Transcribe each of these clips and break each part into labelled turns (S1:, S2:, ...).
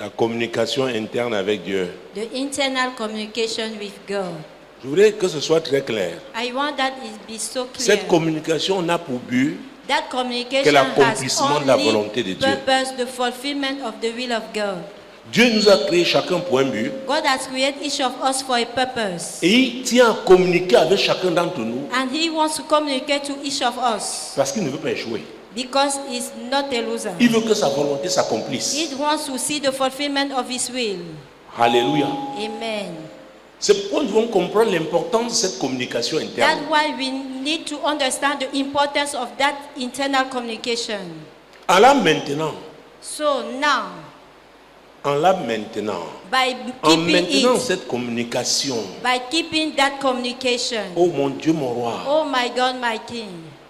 S1: La communication interne avec Dieu.
S2: The internal communication with God.
S1: Je voudrais que ce soit très clair.
S2: I want that it be so clear.
S1: Cette communication n'a pour but
S2: That
S1: que
S2: communication
S1: l'accomplissement
S2: has
S1: de la
S2: only
S1: volonté de Dieu.
S2: purpose the fulfillment of the will of God.
S1: Dieu nous a créé chacun pour un but.
S2: God has created each of us for a purpose.
S1: Et il tient à communiquer avec chacun d'entre nous
S2: And He wants to communicate to each of us
S1: parce qu'il ne veut pas échouer.
S2: because He's not a loser.
S1: Il veut que sa volonté s'accomplisse.
S2: He wants to see the fulfillment of His will.
S1: Alléluia.
S2: Amen.
S1: C'est pourquoi nous devons comprendre l'importance de cette communication
S2: That's
S1: interne.
S2: why we need to understand the importance of that internal communication.
S1: Alors maintenant,
S2: So now, by
S1: en
S2: keeping
S1: maintenant
S2: it,
S1: cette communication,
S2: by keeping that communication,
S1: oh mon Dieu, mon roi,
S2: oh my God, my King,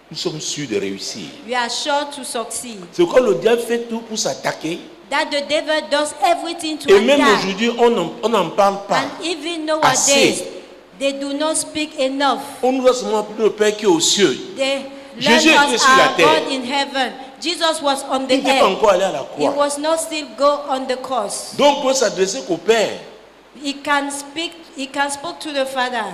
S1: nous sommes sûrs de réussir.
S2: we are sure to succeed.
S1: C'est quand le diable fait tout pour s'attaquer.
S2: That the devil does everything to
S1: Et même
S2: attack.
S1: aujourd'hui, on n'en parle pas.
S2: And even
S1: assez.
S2: nowadays, they do not speak enough.
S1: On nous a seulement appelé le Père qui est aux cieux.
S2: They
S1: Jésus
S2: learn
S1: était
S2: us
S1: sur la
S2: our
S1: terre.
S2: God in heaven. Jesus was on the
S1: Il n'était pas
S2: earth.
S1: encore allé à la
S2: He
S1: croix.
S2: was not still go on the cross.
S1: Donc, pour s'adresser qu'au Père,
S2: He can speak to the Father.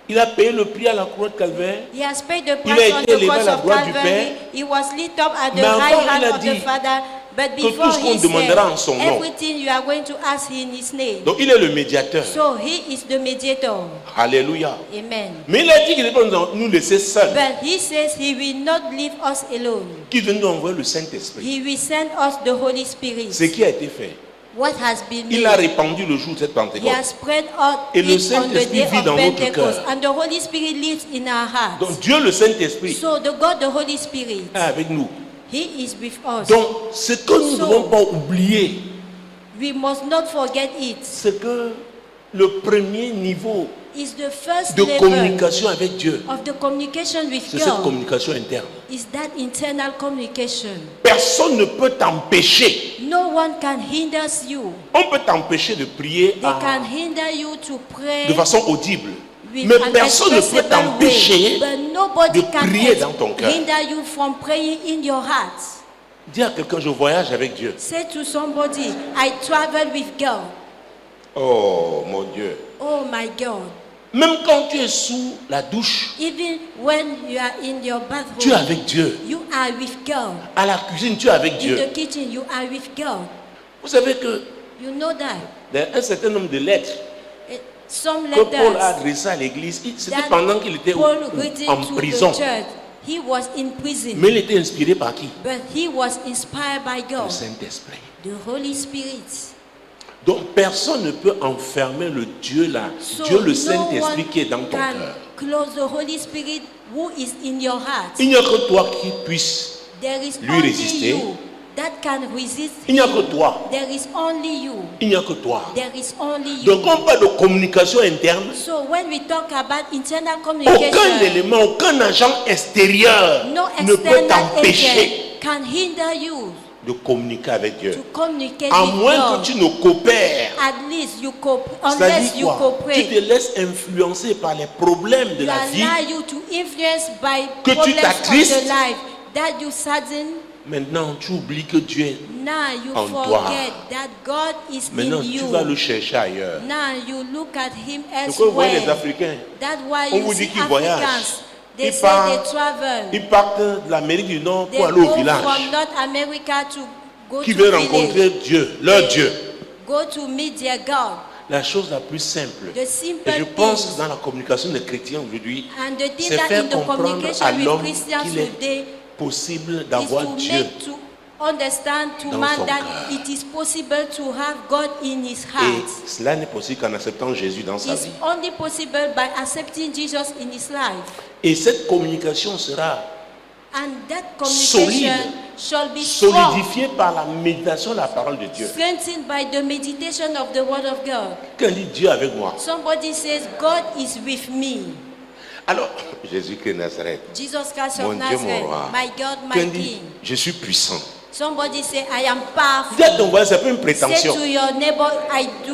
S1: il a payé le prix à la croix de Calvaire.
S2: He has paid the
S1: Il a
S2: price
S1: été
S2: on the
S1: élevé à
S2: cross
S1: la
S2: of
S1: droite du
S2: Calvary.
S1: Père.
S2: He was lifted up at the
S1: Mais encore,
S2: right
S1: il
S2: hand
S1: a
S2: of
S1: dit
S2: the Father. But
S1: que tout
S2: before
S1: ce qu'on
S2: he
S1: demandera en son
S2: said,
S1: nom.
S2: everything you are going to ask in His name.
S1: Donc, il est le médiateur.
S2: So He is the mediator.
S1: Alléluia.
S2: Amen.
S1: Mais il a dit qu'il ne va pas nous laisser seuls.
S2: But He says He will not leave us alone.
S1: Qu'il veut nous envoyer le Saint-Esprit.
S2: He will send us the Holy Spirit.
S1: Ce qui a été fait.
S2: What has been
S1: Il a
S2: made,
S1: répandu le jour de cette
S2: He
S1: Pentecôte.
S2: has spread out
S1: Et le
S2: it on the
S1: Saint-Esprit
S2: day
S1: vit
S2: of
S1: dans notre
S2: Pentecost.
S1: cœur.
S2: And the Holy Spirit lives in our hearts.
S1: Donc, Dieu, le Saint-Esprit,
S2: So the God, the Holy Spirit,
S1: est avec nous.
S2: He is with us.
S1: Donc, ce que nous ne
S2: So-
S1: devons pas oublier,
S2: We must not forget it.
S1: c'est que le premier niveau
S2: It's the first
S1: de
S2: level
S1: communication avec Dieu,
S2: of the communication with
S1: c'est cette
S2: God.
S1: communication interne.
S2: Is that internal communication.
S1: Personne ne peut t'empêcher.
S2: No one can hinder you.
S1: On peut t'empêcher de prier
S2: They can hinder you to pray
S1: de façon audible.
S2: with
S1: Mais
S2: an
S1: personne ne peut
S2: expressible way.
S1: t'empêcher
S2: But nobody
S1: de
S2: can
S1: prier dans ton cœur.
S2: hinder you from praying in your heart.
S1: Dis à quelqu'un, je voyage avec Dieu.
S2: Say to somebody, I travel with God.
S1: Oh mon Dieu.
S2: Oh my God.
S1: Même quand tu es sous la douche,
S2: Even when you are in your
S1: tu es
S2: bathroom,
S1: avec Dieu.
S2: you are with God.
S1: À la cuisine, tu es avec
S2: In
S1: Dieu.
S2: the kitchen, you are with God.
S1: Vous savez que
S2: You know that.
S1: dans un certain nombre de lettres
S2: Some
S1: que Paul a
S2: letters
S1: adressées à l'église, c'était
S2: that
S1: pendant qu'il était
S2: Paul written
S1: en
S2: to
S1: prison.
S2: the church, he was in prison,
S1: Mais il était inspiré par qui?
S2: but he was inspired by
S1: Le
S2: God,
S1: Saint-Esprit.
S2: the Holy Spirit.
S1: Donc personne ne peut enfermer le Dieu là,
S2: So
S1: Dieu le
S2: no
S1: Saint-Esprit
S2: one
S1: qui est dans ton
S2: can
S1: cœur.
S2: close the Holy Spirit who is in your heart.
S1: Il n'y a que toi qui puisses.
S2: There is
S1: lui
S2: only
S1: résister.
S2: you that can resist
S1: Il n'y a
S2: him.
S1: que toi.
S2: There is only you.
S1: Il n'y a que toi.
S2: There is only you.
S1: Donc quand on parle de communication interne,
S2: So when we talk about internal
S1: aucun
S2: communication,
S1: élément, aucun agent extérieur
S2: no
S1: ne peut
S2: external
S1: t'empêcher
S2: agent can hinder you
S1: de communiquer avec Dieu.
S2: to communicate
S1: À
S2: with
S1: moins
S2: God.
S1: que tu ne coopères.
S2: At least you unless
S1: C'est-à-dire
S2: you
S1: quoi? Tu
S2: cooperate.
S1: te laisses influencer par les problèmes de
S2: You
S1: la vie.
S2: allow you to influence by
S1: Que tu
S2: problems of
S1: t'attristes.
S2: the life that you sadden.
S1: Maintenant, tu oublies que Dieu est.
S2: Now you
S1: En toi.
S2: forget that God is
S1: Maintenant,
S2: in
S1: tu
S2: you.
S1: vas le chercher ailleurs.
S2: Now you look at Him
S1: Pourquoi vous voyez les
S2: elsewhere.
S1: Africains?
S2: That's why
S1: On
S2: you
S1: vous
S2: see
S1: dit qu'ils voyagent.
S2: Africans. They
S1: Ils
S2: say
S1: partent-
S2: they travel.
S1: Ils partent de l'Amérique du Nord
S2: They
S1: pour aller au
S2: go
S1: village.
S2: from North America to go
S1: Qui
S2: to
S1: veut
S2: village.
S1: rencontrer Dieu, leur
S2: They
S1: Dieu.
S2: Go to meet their God.
S1: La chose la plus simple.
S2: The simple
S1: Et je pense
S2: things.
S1: que dans la communication des chrétiens aujourd'hui,
S2: And the thing
S1: c'est
S2: that
S1: faire
S2: in the
S1: comprendre
S2: communication
S1: à
S2: with
S1: l'homme
S2: Christians
S1: qu'il est
S2: today
S1: possible
S2: is
S1: d'avoir
S2: to
S1: Dieu.
S2: make to understand to
S1: dans
S2: man
S1: son
S2: that
S1: cœur.
S2: it is possible to have God in his
S1: Et
S2: heart.
S1: cela n'est possible qu'en acceptant Jésus dans sa
S2: It's
S1: vie.
S2: only possible by accepting Jesus in his life.
S1: Et cette communication sera
S2: And that communication
S1: Solide.
S2: shall be strong,
S1: solidifiée par la méditation de la parole de Dieu.
S2: strengthened by the meditation of the word of God.
S1: Quand dit Dieu avec moi,
S2: Somebody says, God is with me.
S1: alors Jésus-Christ de Nazareth,
S2: Jesus Christ
S1: mon
S2: of
S1: Dieu,
S2: Nazareth,
S1: mon roi.
S2: my God,
S1: Quand
S2: my
S1: dit
S2: King.
S1: je suis puissant.
S2: Somebody say, I am powerful.
S1: Dis à ton voisin, c'est pas une
S2: Say
S1: prétention.
S2: to your neighbor,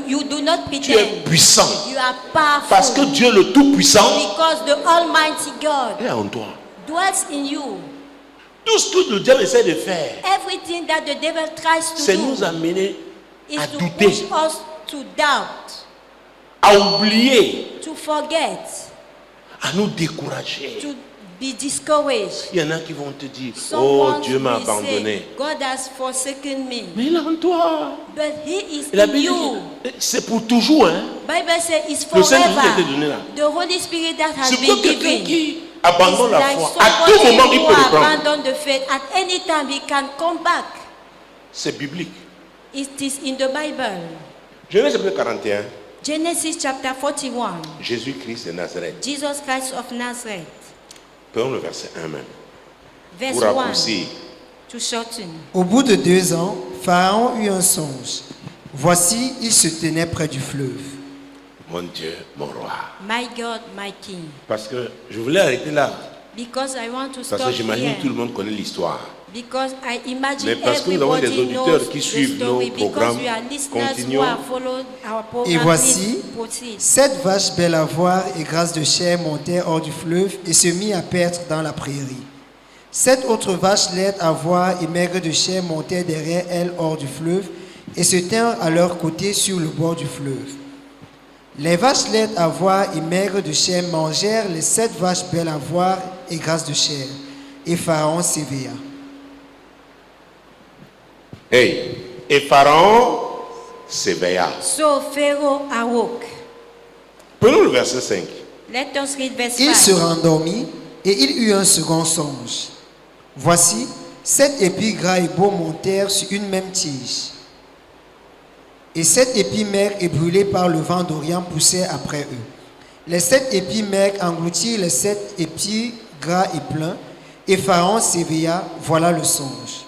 S2: you do not
S1: Tu es
S2: pretend.
S1: puissant.
S2: You are powerful.
S1: Parce que Dieu le Tout-Puissant
S2: Because the Almighty God
S1: est en toi.
S2: dwells in you.
S1: Tout ce que le diable essaie de faire,
S2: Everything that the devil tries to
S1: c'est
S2: do
S1: nous amener
S2: is
S1: à
S2: to
S1: douter,
S2: push us to doubt,
S1: à oublier,
S2: to forget,
S1: à nous décourager.
S2: to be discouraged.
S1: Il y en a qui vont te dire, oh,
S2: Someone
S1: Dieu m'a
S2: will say,
S1: abandonné.
S2: God has forsaken me.
S1: Mais il est en toi.
S2: But He is
S1: Et la
S2: in
S1: Bible
S2: you.
S1: dit, c'est pour toujours. Hein?
S2: Bible says it's
S1: Le Saint-Esprit a été
S2: forever.
S1: donné là.
S2: The Holy Spirit that has
S1: C'est
S2: been
S1: pour quelqu'un
S2: given.
S1: qui abandonne
S2: It's
S1: la
S2: like
S1: foi. À tout
S2: somebody
S1: moment, il
S2: who
S1: peut le prendre.
S2: abandoned the faith. At any time, he can come back.
S1: C'est biblique.
S2: It is in the Bible.
S1: Genèse chapitre 41.
S2: Genesis chapter 41.
S1: Jésus-Christ de Nazareth.
S2: Jesus Christ of Nazareth.
S1: Prenons le verset 1 même.
S2: Verse
S1: Pour
S2: 1.
S1: raccourcir.
S2: To shorten.
S3: Au bout de 2 ans, Pharaon eut un songe. Voici, il se tenait près du fleuve.
S1: Mon Dieu, mon roi.
S2: My God, my King.
S1: Parce que je voulais arrêter là.
S2: Because I want to
S1: Parce
S2: stop
S1: que j'imagine
S2: here.
S1: que tout le monde connaît l'histoire.
S2: Because I imagine
S1: Mais parce que nous avons des
S2: everybody
S1: auditeurs
S2: knows
S1: qui
S2: the
S1: suivent
S2: story.
S1: nos
S2: Because
S1: programmes,
S2: we are listeners who
S1: continuons.
S2: are following our program.
S3: Et voici,
S2: Please proceed.
S3: 7 vaches belles à voir et grasses de chair montèrent hors du fleuve et se mirent à perdre dans la prairie. 7 autres vaches laides à voir et maigres de chair montèrent derrière elles hors du fleuve et se tinrent à leur côté sur le bord du fleuve. Les vaches laides à voir et maigres de chair mangèrent les 7 vaches belles à voir et grasses de chair. Et Pharaon s'éveilla.
S1: Hey. Et Pharaon s'éveilla.
S2: So Pharaoh awoke.
S1: Prenons le verset 5.
S2: Let us read verse
S3: Il
S2: 5.
S3: se rendormit et il eut un second songe. Voici, 7 épis gras et beaux montèrent sur une même tige. Et 7 épis maigres et brûlés par le vent d'Orient poussèrent après eux. Les 7 épis maigres engloutirent les 7 épis gras et pleins, et Pharaon s'éveilla, voilà le songe.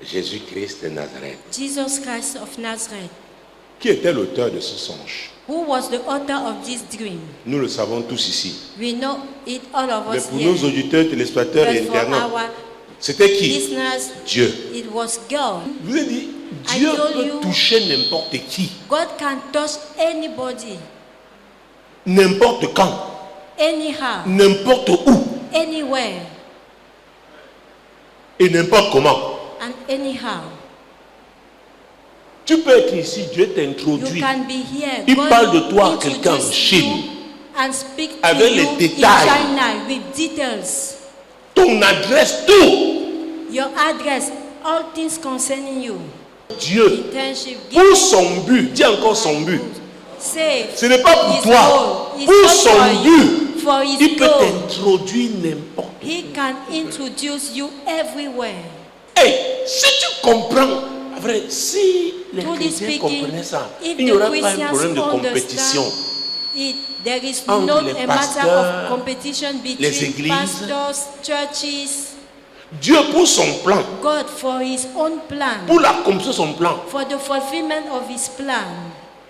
S1: Jésus-Christ de Nazareth.
S2: Jesus Christ of Nazareth.
S1: Qui était l'auteur de ce songe?
S2: Who was the author of this dream?
S1: Nous le savons tous ici.
S2: We know it, all of
S1: Mais
S2: us
S1: pour
S2: here.
S1: nos auditeurs, téléspectateurs et
S2: But for
S1: internautes,
S2: our
S1: c'était qui?
S2: listeners,
S1: Dieu.
S2: it was God.
S1: Je vous ai dit, Dieu
S2: told
S1: peut
S2: you.
S1: toucher n'importe qui,
S2: God can touch anybody,
S1: n'importe quand,
S2: anyhow,
S1: n'importe où
S2: anywhere,
S1: et n'importe comment.
S2: and anyhow.
S1: Tu peux être ici, Dieu
S2: You
S1: t'introduit
S2: can be here.
S1: Il
S2: God
S1: parle de
S2: will
S1: toi à quelqu'un en
S2: introduce
S1: Chine,
S2: you and speak to
S1: avec
S2: you
S1: les
S2: in
S1: détails.
S2: China with details.
S1: ton adresse, tout.
S2: Your address, all things concerning you.
S1: Dieu,
S2: Internship,
S1: pour son but, dis encore son but.
S2: Say,
S1: Ce n'est pas pour
S2: his
S1: toi,
S2: goal is
S1: pour
S2: not
S1: son
S2: for you,
S1: but.
S2: for his
S1: Il peut
S2: goal.
S1: t'introduire n'importe où.
S2: He can introduce you everywhere.
S1: Hey, si tu comprends, vrai, si les
S2: Truly
S1: chrétiens
S2: speaking,
S1: comprenaient ça,
S2: if
S1: il n'y
S2: the
S1: aurait pas un
S2: Christians
S1: problème de compétition.
S2: understand there is
S1: entre
S2: not
S1: les
S2: a matter
S1: pasteurs,
S2: of competition
S1: les
S2: between
S1: églises.
S2: pastors, churches.
S1: Dieu, pour son plan,
S2: God, for his own plan,
S1: pour l'accomplissement de son plan,
S2: for the fulfillment of his plan,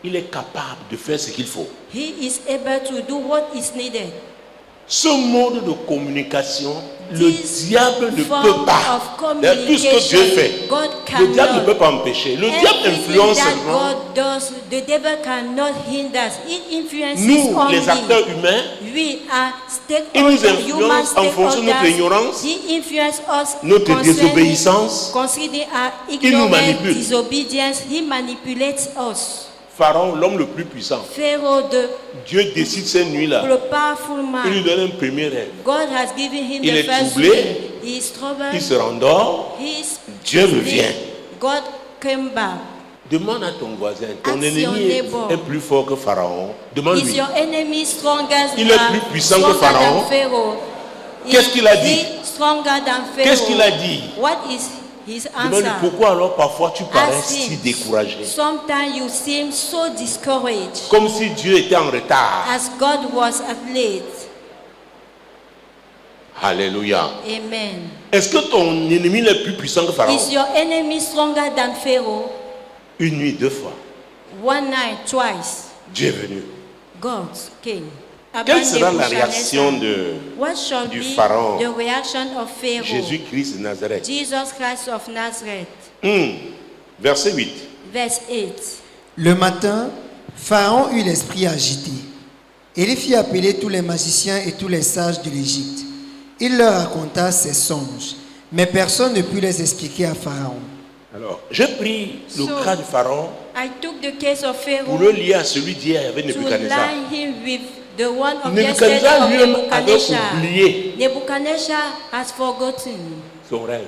S1: il est capable de faire ce qu'il faut.
S2: he is able to do what is needed.
S1: Ce mode de communication, le
S2: This
S1: diable ne
S2: form
S1: peut pas.
S2: of
S1: D'ailleurs, tout ce que Dieu
S2: communication,
S1: fait,
S2: God
S1: le diable ne
S2: cannot.
S1: peut pas empêcher. Le diable
S2: Everything
S1: influence
S2: that
S1: seulement
S2: God does, the devil cannot hinder. He influences
S1: nous,
S2: only.
S1: les acteurs humains.
S2: We are
S1: Il nous
S2: stakeholders, human
S1: influence en fonction de notre
S2: stakeholders.
S1: ignorance,
S2: He influences us
S1: notre
S2: concerning-
S1: désobéissance.
S2: concerning our
S1: nous
S2: ignorance,
S1: manipule.
S2: disobedience. He manipulates us.
S1: Pharaon, l'homme le plus puissant,
S2: Pharaoh,
S1: Dieu décide cette nuit-là,
S2: the powerful
S1: il lui
S2: man,
S1: donne un premier rêve.
S2: God has given him
S1: Il
S2: the
S1: est
S2: first
S1: troublé.
S2: dream. He is troubled.
S1: Il se rendort.
S2: He is
S1: Dieu revient.
S2: God came back.
S1: Demande à ton voisin, ton
S2: Ask your
S1: ennemi
S2: neighbor.
S1: est plus fort que Pharaon.
S2: Is
S1: Demande-lui.
S2: your enemy stronger
S1: Il est plus puissant que Pharaon.
S2: than Pharaoh?
S1: Qu'est-ce qu'il a dit?
S2: Is he stronger than Pharaoh?
S1: Qu'est-ce qu'il a dit?
S2: What is his
S1: Demande-lui
S2: answer?
S1: pourquoi alors parfois tu parais
S2: Ask
S1: si
S2: him.
S1: découragé.
S2: Sometimes you seem so discouraged,
S1: Comme si Dieu était en retard.
S2: as God was at late.
S1: Alléluia.
S2: Amen.
S1: Est-ce que ton ennemi est plus puissant que Pharaon?
S2: Is your enemy stronger than Pharaoh?
S1: Une nuit, 2 fois.
S2: One night, twice,
S1: Dieu est venu.
S2: God came.
S1: Quelle
S2: Upon
S1: sera la
S2: Nebuchadnezzar.
S1: réaction de
S2: What shall
S1: du
S2: be
S1: Pharaon?
S2: the reaction of Pharaoh?
S1: Jésus-Christ de Nazareth?
S2: Jesus Christ of Nazareth.
S1: Verset 8.
S2: Verse 8.
S3: Le matin, Pharaon eut l'esprit agité. Et il fit appeler tous les magiciens et tous les sages de l'Égypte. Il leur raconta ses songes. Mais personne ne put les expliquer à Pharaon.
S1: Alors, j'ai pris le
S2: So,
S1: cas du Pharaon
S2: I took the case of
S1: pour
S2: Pharaoh
S1: le lier à celui d'hier avec
S2: to
S1: Nebuchadnezzar.
S2: line him with the one of yesterday
S1: Nebuchadnezzar
S2: of
S1: lui-même avait
S2: Nebuchadnezzar.
S1: oublié
S2: Nebuchadnezzar has forgotten
S1: son rêve.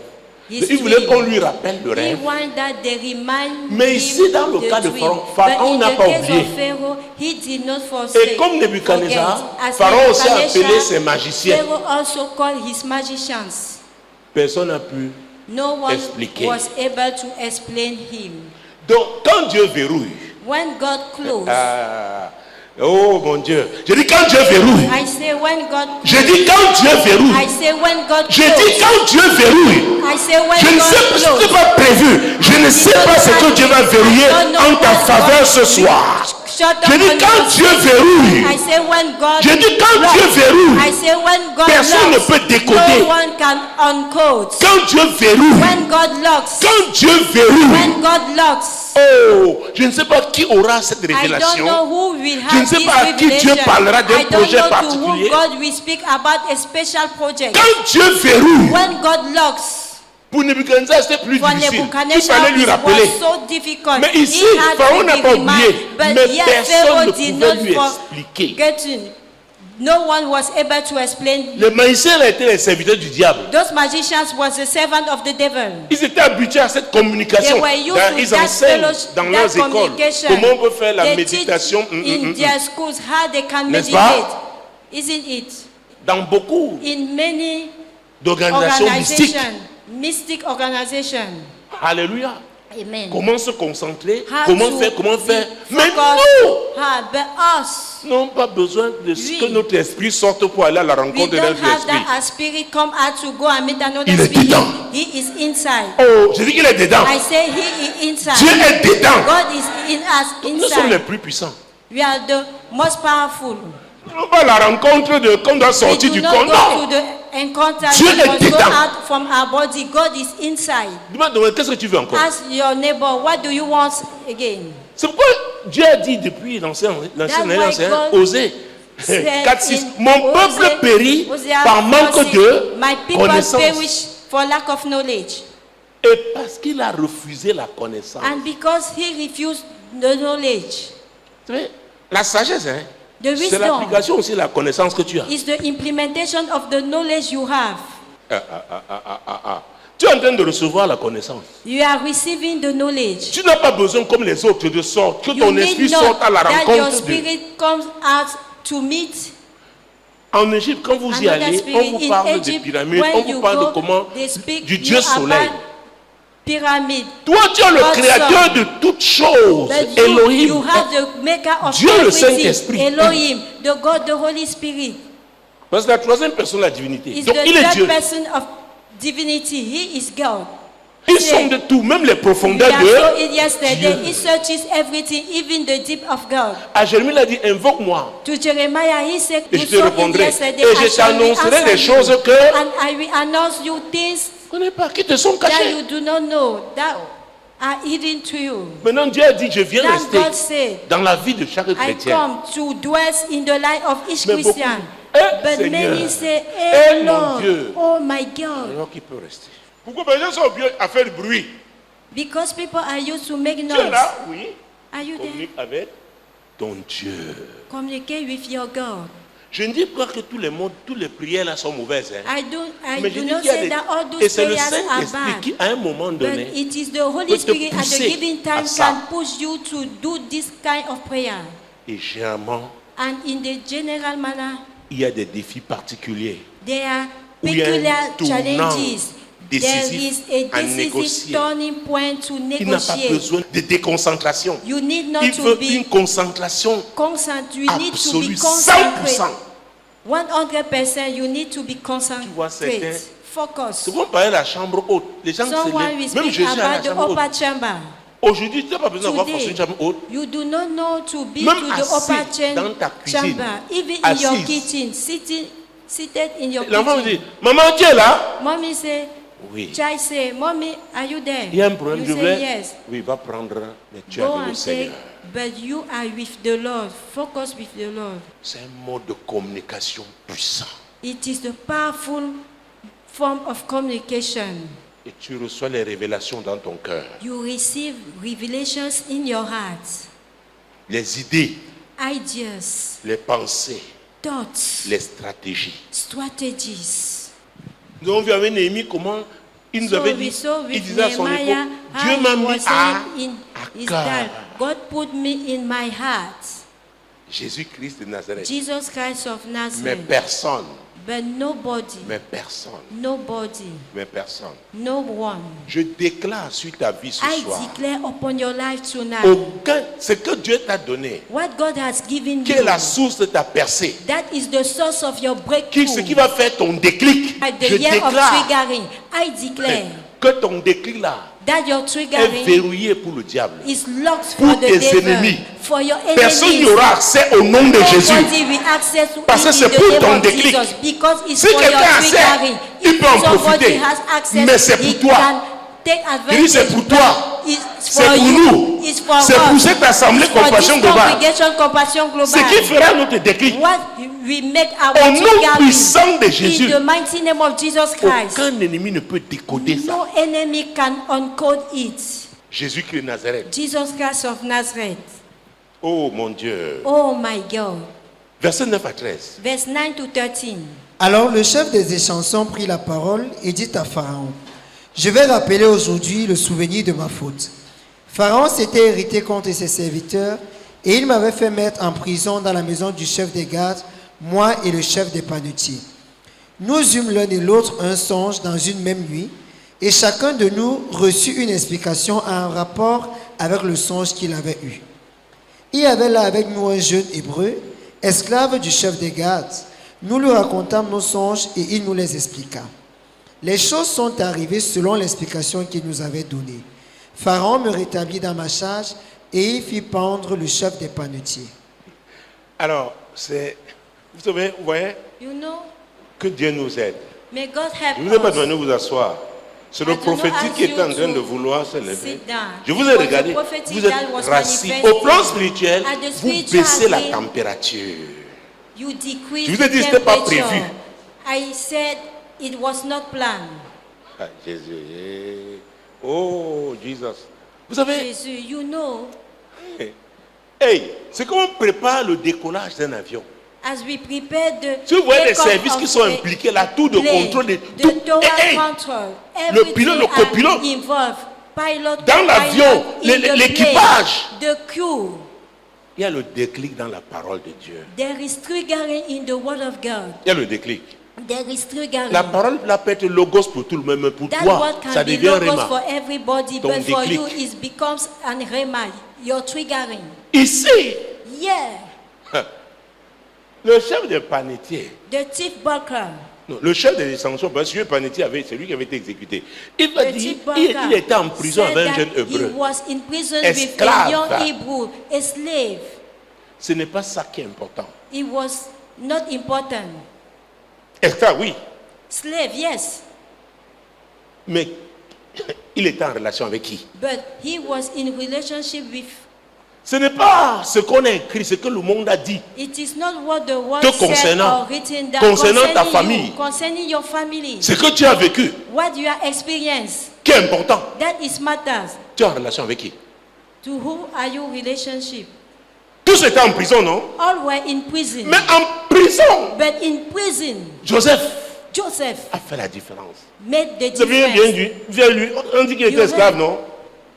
S2: his
S1: Il voulait
S2: dream.
S1: qu'on lui rappelle le
S2: He
S1: rêve.
S2: wanted that they remind
S1: Mais
S2: him
S1: ici, dans le
S2: the
S1: cas de
S2: dream.
S1: Pharaon, Pharaon
S2: But
S1: n'a
S2: in
S1: pas
S2: the case
S1: oublié.
S2: of Pharaoh, he did not forsake.
S1: Et comme Nebuchadnezzar,
S2: forget. As
S1: Pharaon aussi a
S2: Nebuchadnezzar,
S1: appelé ses magiciens.
S2: Pharaoh also called his magicians.
S1: Personne n'a pu.
S2: No one
S1: Expliquer.
S2: was able to explain him.
S1: Donc, quand Dieu verrouille,
S2: When God closed,
S1: oh mon Dieu, je dis quand Dieu verrouille,
S2: I say when God
S1: je dis quand Dieu
S2: I
S1: verrouille,
S2: say when God
S1: je dis
S2: closed,
S1: quand Dieu verrouille,
S2: I say when
S1: je ne sais
S2: God
S1: pas, ce n'est
S2: closed.
S1: pas prévu, je ne sais pas ce que Dieu va verrouiller en ta faveur ce soir. Je dis quand Dieu verrouille,
S2: I say when God
S1: je dis quand Dieu
S2: I
S1: verrouille,
S2: say when God
S1: personne ne
S2: locks,
S1: peut décoder.
S2: no one can uncode.
S1: Quand Dieu verrouille,
S2: When God locks,
S1: quand Dieu verrouille,
S2: when God locks,
S1: oh, je ne sais pas qui aura cette
S2: I don't
S1: révélation.
S2: know who will
S1: Je ne
S2: have
S1: sais
S2: this
S1: pas à qui Dieu
S2: revelation.
S1: parlera d'un
S2: I don't
S1: projet
S2: know to
S1: particulier.
S2: who God will speak about a special project.
S1: Quand Dieu verrouille,
S2: When God locks,
S1: pour Nebuchadnezzar c'était plus
S2: for
S1: difficile. Il
S2: Nebuchadnezzar,
S1: fallait lui
S2: it
S1: rappeler.
S2: was so difficult.
S1: Mais ici,
S2: He had
S1: Pharaon
S2: to
S1: n'a
S2: be
S1: pas oublié,
S2: reminded. But
S1: mais
S2: yet
S1: personne
S2: Pharaoh
S1: ne
S2: did
S1: pouvait
S2: not
S1: lui expliquer.
S2: forget. No one was able to explain.
S1: Les magiciens étaient les serviteurs du diable.
S2: Those magicians was the servant of the devil.
S1: Ils étaient habitués à cette communication.
S2: They were used to
S1: Ils
S2: that
S1: enseignent
S2: fellowship,
S1: dans
S2: that
S1: leurs écoles
S2: communication.
S1: comment on peut faire la
S2: They
S1: méditation.
S2: teach in their schools how they can
S1: N'est-ce
S2: meditate.
S1: pas?
S2: Isn't it?
S1: Dans beaucoup
S2: In many
S1: d'organisations mystiques.
S2: organizations, mystic organization.
S1: Alléluia.
S2: Amen.
S1: Comment se concentrer,
S2: How
S1: comment
S2: to
S1: faire.
S2: be
S1: Mais
S2: focused.
S1: nous
S2: But us,
S1: n'avons pas besoin de ce
S2: Oui.
S1: que notre esprit sorte pour aller à la
S2: we
S1: rencontre de
S2: don't
S1: notre
S2: have
S1: esprit.
S2: that our spirit come out to go and meet another
S1: Il est
S2: spirit.
S1: dedans.
S2: He is inside.
S1: Oh, je dis qu'il est dedans.
S2: I say he is inside.
S1: Dieu est dedans.
S2: God is in us,
S1: Nous sommes les
S2: inside.
S1: plus puissants.
S2: We are the most powerful.
S1: On va à la rencontre de qu'on doit
S2: We
S1: sortir
S2: do
S1: du
S2: not
S1: corps.
S2: go
S1: Non.
S2: to the encounter.
S1: Dieu
S2: We
S1: est
S2: must go
S1: dedans.
S2: out from our body. God is inside.
S1: Dis-moi, qu'est-ce que tu veux encore?
S2: Ask your neighbor, what do you want again?
S1: C'est pourquoi Dieu a dit depuis l'ancien
S2: That's why God
S1: Osée
S2: said
S1: 4-6,
S2: in
S1: mon peuple
S2: Hosea-
S1: périt
S2: Hosea
S1: par manque
S2: 4:6,
S1: de
S2: My people
S1: connaissance.
S2: perish for lack of knowledge.
S1: Et parce qu'il a refusé la connaissance.
S2: And because he refused the knowledge,
S1: Tu sais, la sagesse, hein,
S2: the
S1: c'est
S2: wisdom
S1: l'application aussi de la connaissance que tu as.
S2: is the implementation of the knowledge you have.
S1: Tu es en train de recevoir la connaissance.
S2: You are receiving the knowledge.
S1: Tu n'as pas besoin comme les autres de sortir, que
S2: You
S1: ton
S2: need
S1: esprit
S2: not
S1: sorte à la
S2: that your
S1: rencontre de...
S2: spirit comes out to meet
S1: En Égypte, quand vous y
S2: another
S1: allez,
S2: spirit.
S1: on vous
S2: In
S1: parle des
S2: Egypt,
S1: pyramides,
S2: when
S1: on vous
S2: you
S1: parle de
S2: go,
S1: comment,
S2: they speak
S1: du
S2: you
S1: Dieu soleil.
S2: about pyramid.
S1: Toi, tu es le
S2: God's
S1: créateur
S2: son.
S1: de toutes choses,
S2: But you
S1: Elohim.
S2: have the maker of
S1: Dieu, le
S2: everything.
S1: Saint-Esprit.
S2: Elohim, the God, the Holy Spirit.
S1: Parce que la troisième personne, la divinité.
S2: Is
S1: Donc,
S2: the
S1: il est
S2: third
S1: Dieu.
S2: person of divinity. He is God.
S1: Il sonde tout, même les
S2: We
S1: profondeurs
S2: are so
S1: de
S2: it yesterday.
S1: Dieu.
S2: He searches everything, even the deep of God.
S1: À Jérémie, il a dit, invoque-moi.
S2: To Jeremiah, he said,
S1: Et je te répondrai.
S2: yesterday,
S1: Et
S2: I
S1: je
S2: shall
S1: t'annoncerai
S2: answer
S1: des
S2: you,
S1: choses que
S2: and I will announce you things
S1: tu ne connais pas, qui te sont
S2: that
S1: cachées.
S2: you do not know, that are hidden to you.
S1: Maintenant, Dieu a dit, je viens
S2: That
S1: rester
S2: God said,
S1: dans la vie de chaque
S2: I
S1: chrétien.
S2: come to dwell in the life of each
S1: Mais beaucoup,
S2: Christian. But
S1: Seigneur,
S2: many say,
S1: eh, mon
S2: Lord,
S1: Dieu.
S2: oh my God.
S1: Alors qui peut rester? Pourquoi les gens sont bien à faire du bruit?
S2: Because people are used to make
S1: Tu es
S2: noise.
S1: là, oui.
S2: Are you there?
S1: Communique avec ton Dieu.
S2: Communicate with your God.
S1: Je ne dis pas que tous les prières là sont mauvaises. Hein.
S2: I
S1: Mais
S2: do
S1: je dis
S2: not
S1: qu'il y a
S2: say
S1: des...
S2: that all
S1: Et
S2: those
S1: c'est le
S2: prayers are
S1: Saint-Esprit
S2: bad.
S1: qui, à un moment
S2: But
S1: donné,
S2: it is the
S1: peut
S2: Holy
S1: te
S2: Spirit at the
S1: pousser
S2: given
S1: à
S2: time
S1: ça.
S2: can push you to do this kind of prayer.
S1: et généralement,
S2: And in the general manner,
S1: il y a des défis particuliers.
S2: there are
S1: Où il y a un
S2: peculiar
S1: tournant
S2: challenges. There
S1: décisif
S2: is a
S1: à
S2: decisive
S1: négocier.
S2: turning point to
S1: Il n'a pas
S2: negotiate.
S1: besoin de déconcentration.
S2: You need not
S1: Il
S2: to
S1: veut
S2: be
S1: une concentration
S2: concentrated. You need to be
S1: absolue,
S2: concentrated.
S1: 100%.
S2: 100%. You need to be
S1: vois,
S2: concentrated.
S1: certains-
S2: Focus.
S1: C'est bon parler de la chambre haute. Les gens se
S2: Someone
S1: lèvent.
S2: will
S1: Même
S2: speak
S1: Jésus a la
S2: about the
S1: chambre haute.
S2: upper chamber.
S1: Aujourd'hui, tu n'as pas besoin d'avoir forcément
S2: Today,
S1: une chambre haute.
S2: you do not know to be
S1: Même
S2: to the
S1: assis
S2: upper
S1: dans ta cuisine,
S2: chamber, even in your
S1: assise.
S2: kitchen, seated in your
S1: L'enfant me dit,
S2: kitchen.
S1: maman, tu es là?
S2: Mommy say,
S1: Oui.
S2: child say, Mommy, are you there?
S1: Il y a un problème,
S2: You
S1: je
S2: say
S1: vais.
S2: yes.
S1: Oui, va prendre, mais tu es
S2: Go
S1: avec le
S2: and take,
S1: Seigneur.
S2: but you are with the Lord. Focus with the Lord.
S1: C'est un mode de communication puissant.
S2: It is the powerful form of communication.
S1: Et tu reçois les révélations dans ton cœur.
S2: You receive revelations in your heart,
S1: Les idées,
S2: ideas,
S1: les pensées,
S2: thoughts,
S1: les stratégies.
S2: strategies.
S1: Nous avons vu avec Néhémie comment il nous avait dit, il disait à son époux, Dieu m'a mis à cœur.
S2: God put me in my heart.
S1: Jésus-Christ de Nazareth.
S2: Jesus Christ of
S1: Mais
S2: Nazareth.
S1: personne,
S2: But nobody,
S1: mais personne,
S2: nobody,
S1: mais personne.
S2: no one.
S1: Je déclare sur ta vie ce
S2: I
S1: soir,
S2: declare upon your life tonight,
S1: ce que Dieu t'a donné,
S2: what God has given
S1: qui est
S2: you,
S1: la source de ta percée,
S2: that is the source of your breakthrough.
S1: ce qui va faire ton déclic.
S2: At the
S1: Je
S2: year of
S1: déclare
S2: triggering, I declare
S1: que ton déclic là
S2: that your
S1: est
S2: triggering
S1: verrouillé pour le diable.
S2: is locked
S1: Pour
S2: for the
S1: tes
S2: devil,
S1: ennemis.
S2: for your
S1: Personne
S2: enemies.
S1: n'aura accès au nom de Jésus.
S2: Nobody will access to
S1: Parce que
S2: it
S1: c'est
S2: in the
S1: pour
S2: name
S1: ton
S2: of
S1: déclic.
S2: Jesus, because it's
S1: Si
S2: for your
S1: quelqu'un a accès,
S2: triggering.
S1: il peut en
S2: Somebody
S1: profiter.
S2: has access,
S1: Mais c'est
S2: he
S1: pour toi.
S2: can take
S1: Je
S2: advantage.
S1: dis c'est pour toi.
S2: It's
S1: C'est
S2: for
S1: pour
S2: you.
S1: nous.
S2: It's for
S1: C'est pour
S2: us.
S1: cette assemblée
S2: It's for
S1: Compassion
S2: this
S1: Globale.
S2: congregation Compassion Global.
S1: Ce qui fera notre déclic.
S2: What we make our
S1: Au nom
S2: triggering
S1: puissant de Jésus.
S2: in the mighty name of Jesus Christ.
S1: Aucun ennemi ne peut décoder ça.
S2: No enemy can uncode it.
S1: Jésus-Christ de Nazareth.
S2: Jesus Christ of Nazareth.
S1: Oh mon Dieu.
S2: Oh my God.
S1: Versets 9 à 13.
S2: Verse 9 to 13.
S3: Alors le chef des échansons prit la parole et dit à Pharaon, je vais rappeler aujourd'hui le souvenir de ma faute. Pharaon s'était irrité contre ses serviteurs et il m'avait fait mettre en prison dans la maison du chef des gardes, moi et le chef des panetiers. Nous eûmes l'un et l'autre un songe dans une même nuit et chacun de nous reçut une explication en rapport avec le songe qu'il avait eu. Il y avait là avec nous un jeune hébreu, esclave du chef des gardes. Nous lui racontâmes nos songes et il nous les expliqua. Les choses sont arrivées selon l'explication qu'il nous avait donnée. Pharaon me rétablit dans ma charge et il fit pendre le chef des panetiers.
S1: Alors, vous savez, vous voyez,
S2: You know,
S1: que Dieu nous aide.
S2: may God help
S1: Je ne vous ai pas
S2: us.
S1: demandé de vous asseoir. C'est
S2: I
S1: le
S2: do not
S1: prophétique
S2: ask
S1: qui est
S2: you
S1: en train
S2: to
S1: de vouloir se lever.
S2: sit down.
S1: Je vous
S2: It
S1: ai
S2: was
S1: regardé.
S2: the prophetic
S1: Vous
S2: that
S1: êtes
S2: was
S1: rassis.
S2: manifesting.
S1: Au plan spirituel,
S2: At the
S1: vous
S2: spiritual
S1: baissez la
S2: thing,
S1: température.
S2: You decrease
S1: Je vous ai dit,
S2: the
S1: c'était pas
S2: temperature.
S1: prévu.
S2: I said it was not planned.
S1: Ah, Jésus. Oh, Jesus. Vous savez,
S2: Jésus, you know,
S1: hey, c'est comme on prépare le décollage d'un avion.
S2: as we prepare the
S1: Si vous voyez les
S2: takeoff
S1: services
S2: of
S1: qui sont
S2: the
S1: impliqués là, tout de
S2: plane,
S1: contrôle,
S2: the
S1: tout.
S2: tower
S1: Hey, hey,
S2: control,
S1: le
S2: everything
S1: pilote, le
S2: are
S1: copilote,
S2: involved. Pilot,
S1: dans
S2: co-pilot,
S1: l'avion,
S2: in the
S1: l'équipage.
S2: plane, the crew.
S1: il y a le déclic dans la parole de Dieu.
S2: There is triggering in the word of God.
S1: Il y a le déclic.
S2: There is triggering.
S1: La parole là peut être logos pour tout le monde, mais pour
S2: That
S1: toi,
S2: word can
S1: ça
S2: be
S1: devient
S2: logos for
S1: réma.
S2: everybody,
S1: Ton
S2: but for
S1: déclic.
S2: you it becomes an rhema. You're triggering.
S1: Ici,
S2: Yeah.
S1: le chef des panetiers,
S2: The thief bulker.
S1: non, le chef des sanctions, parce que le panetier c'est lui qui avait été exécuté. Il va
S2: The
S1: dire,
S2: thief bulker
S1: il était en prison
S2: said
S1: avec un
S2: that
S1: jeune
S2: he
S1: hébreu.
S2: was in prison
S1: Esclave.
S2: with a young Hebrew, a slave.
S1: Ce n'est pas ça qui est important.
S2: It was not important.
S1: Esclave, oui,
S2: Slave, yes,
S1: mais il était en relation avec qui?
S2: but he was in relationship with.
S1: Ce n'est pas ce qu'on a écrit, ce que le monde a dit.
S2: It is not what the word
S1: Te
S2: said
S1: concernant.
S2: or written down.
S1: Concernant ta
S2: Concerning
S1: famille.
S2: you, concerning your family,
S1: Ce que tu as vécu,
S2: what you have experienced,
S1: qui est important.
S2: that is matters.
S1: Tu es en relation avec qui?
S2: To who are you relationship?
S1: Tous étaient en prison, non?
S2: All were in prison,
S1: Mais en prison,
S2: but in prison, Joseph
S1: a fait la différence.
S2: made the
S1: C'est bien
S2: difference.
S1: lui. On dit qu'il était esclave, non?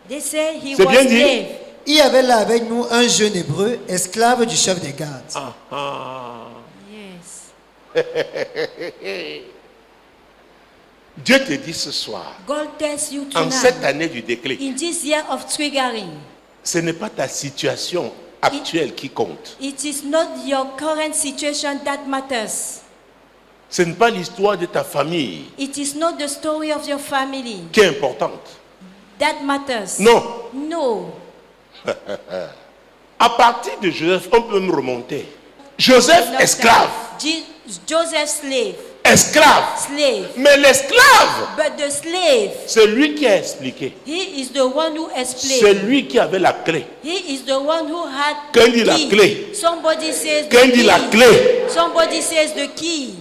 S2: They say he
S1: C'est
S2: was
S1: bien dit.
S2: slave.
S3: Il y avait là avec nous un jeune hébreu, esclave du chef des gardes.
S1: Ah, ah.
S2: Yes.
S1: Dieu te dit ce soir,
S2: God tells you
S1: en cette
S2: tonight,
S1: année du déclic,
S2: in this year of triggering,
S1: ce n'est pas ta situation actuelle qui compte.
S2: it is not your current situation that matters.
S1: Ce n'est pas l'histoire de ta famille
S2: It is not the story of your family
S1: qui est importante.
S2: that matters.
S1: Non.
S2: No.
S1: À partir de Joseph, on peut me remonter. Joseph,
S2: Not
S1: esclave.
S2: that. Joseph, slave.
S1: Esclave.
S2: Slave.
S1: Mais l'esclave,
S2: But the slave,
S1: c'est lui qui a expliqué.
S2: he is the one who
S1: C'est
S2: explained.
S1: lui qui avait la clé.
S2: He is the one who had
S1: Quand il dit la
S2: key.
S1: clé.
S2: Somebody says
S1: Quand
S2: the
S1: il dit la
S2: key.
S1: clé.
S2: Somebody says the key.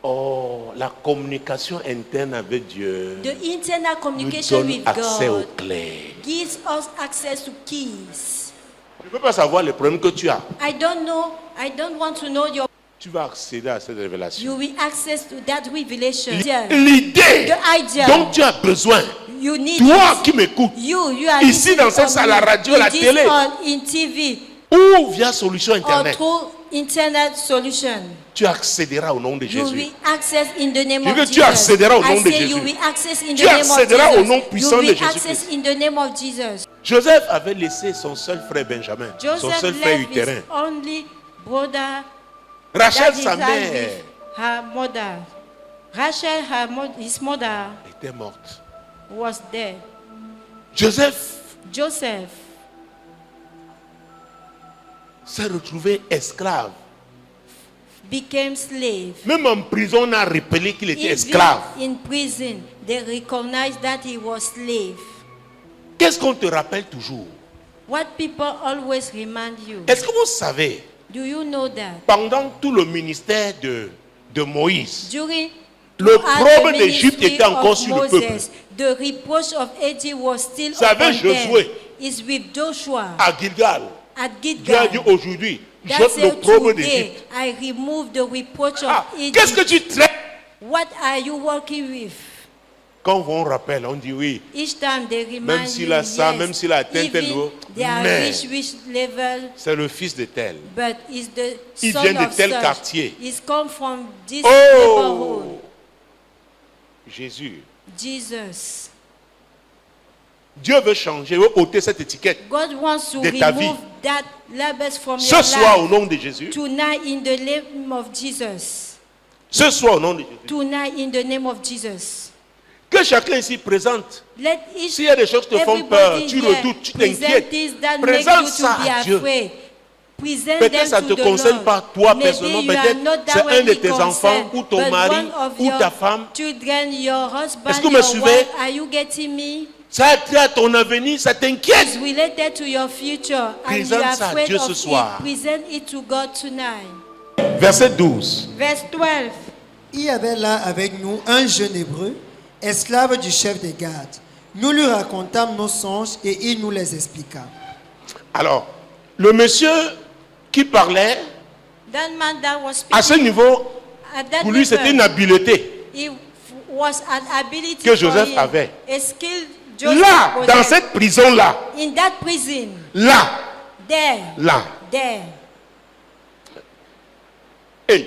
S1: Oh, la communication interne avec Dieu
S2: The internal
S1: nous
S2: communication
S1: donne
S2: with
S1: accès aux
S2: God
S1: clés.
S2: gives us access to keys.
S1: Je ne peux pas savoir les problèmes que tu as.
S2: I don't want to know your.
S1: Tu vas accéder à cette révélation.
S2: You will access to that revelation.
S1: L'idée
S2: The idea.
S1: dont tu as besoin,
S2: You need
S1: toi
S2: it.
S1: qui m'écoutes,
S2: You are
S1: ici
S2: listening
S1: dans cette
S2: from
S1: salle,
S2: me.
S1: à la radio,
S2: In
S1: la
S2: this
S1: télé,
S2: hall, in TV,
S1: ou via solution
S2: or
S1: internet,
S2: through internet solution.
S1: tu accéderas au nom de
S2: You
S1: Jésus.
S2: will access in the name
S1: Je
S2: of
S1: veux que
S2: Jesus.
S1: tu accéderas au nom
S2: I
S1: de
S2: say
S1: Jésus.
S2: you will access in the
S1: Tu
S2: name of
S1: accéderas au nom
S2: Jesus.
S1: puissant
S2: You
S1: de
S2: will
S1: Jésus-Christ.
S2: access in the name of Jesus.
S1: Joseph avait laissé son seul frère Benjamin, son
S2: Joseph
S1: seul frère
S2: left his
S1: utérin.
S2: only brother.
S1: Rachel,
S2: that he
S1: sa
S2: had
S1: mère,
S2: with her mother. Rachel, his mother,
S1: était morte.
S2: was dead.
S1: Joseph
S2: Joseph
S1: s'est retrouvé esclave.
S2: became slave.
S1: Même en prison, on a rappelé qu'il était
S2: Even
S1: esclave.
S2: in prison, they recognized that he was slave.
S1: Qu'est-ce qu'on te rappelle toujours?
S2: What people always remind you.
S1: Est-ce que vous savez,
S2: Do you know that?
S1: pendant tout le ministère de Moïse,
S2: During
S1: le
S2: throughout
S1: problème
S2: the
S1: d'Égypte
S2: ministry
S1: était encore
S2: of
S1: sur le peuple.
S2: Moses, the reproach of Egypt was still
S1: C'est avec
S2: upon them.
S1: Josué.
S2: It's with Joshua
S1: À Gilgal,
S2: at
S1: Dieu a dit
S2: Gilgal.
S1: aujourd'hui,
S2: That
S1: jette le
S2: said,
S1: problème
S2: today
S1: d'Égypte.
S2: I remove the reproach
S1: Ah,
S2: of
S1: qu'est-ce que
S2: Egypt.
S1: tu traites?
S2: What are you working with?
S1: Quand on rappelle, on dit oui,
S2: Each time they remind
S1: même s'il
S2: you,
S1: a ça,
S2: yes,
S1: même s'il a atteint tel
S2: even
S1: niveau,
S2: they are
S1: mais
S2: rich level,
S1: c'est le fils de tel.
S2: but is the
S1: Il
S2: son
S1: vient de
S2: of
S1: tel
S2: such.
S1: quartier.
S2: He's come from this neighborhood.
S1: Oh! Jésus.
S2: Jesus.
S1: Dieu veut changer, veut ôter cette étiquette.
S2: God wants to
S1: De ta vie.
S2: remove that labels from
S1: Ce
S2: your
S1: soir, au
S2: life.
S1: nom de Jésus.
S2: Tonight in the name of Jesus.
S1: Ce soir, au nom de Jésus.
S2: Tonight in the name of Jesus.
S1: Que chacun ici présente.
S2: Let each
S1: S'il y a des choses qui te font peur,
S2: everybody
S1: tu
S2: here
S1: redoutes, tu
S2: present
S1: t'inquiètes,
S2: things that make
S1: présente
S2: you to
S1: ça
S2: be
S1: à Dieu.
S2: afraid. Present
S1: Peut-être
S2: them
S1: ça ne
S2: to
S1: te
S2: the
S1: concerne
S2: Lord.
S1: pas toi
S2: Maybe
S1: personnellement,
S2: you are
S1: peut-être
S2: not
S1: c'est un de
S2: directly
S1: tes enfants
S2: concerned,
S1: ou ton
S2: but
S1: mari
S2: one of
S1: ou
S2: your
S1: ta femme.
S2: children, your husband,
S1: Est-ce que vous me
S2: your
S1: suivez?
S2: wife, are you getting me?
S1: Ça a trait à ton avenir, ça
S2: It's
S1: t'inquiète.
S2: related to your future, and you
S1: Présente
S2: are
S1: ça à
S2: afraid
S1: Dieu
S2: of
S1: ce soir.
S2: it. Present it to God tonight.
S1: Verset 12.
S2: Verse 12.
S3: Il y avait là avec nous un jeune hébreu, esclave du chef des gardes. Nous lui racontâmes nos songes et il nous les expliqua.
S1: Alors, le monsieur qui parlait,
S2: That man that was
S1: à ce
S2: speaking
S1: niveau,
S2: at that
S1: pour lui c'était une
S2: level,
S1: habileté.
S2: it was an ability
S1: Que
S2: for
S1: Joseph
S2: him,
S1: avait.
S2: a skill Joseph
S1: Là, dans
S2: possessed.
S1: cette prison-là,
S2: In that prison,
S1: là,
S2: there,
S1: là. Et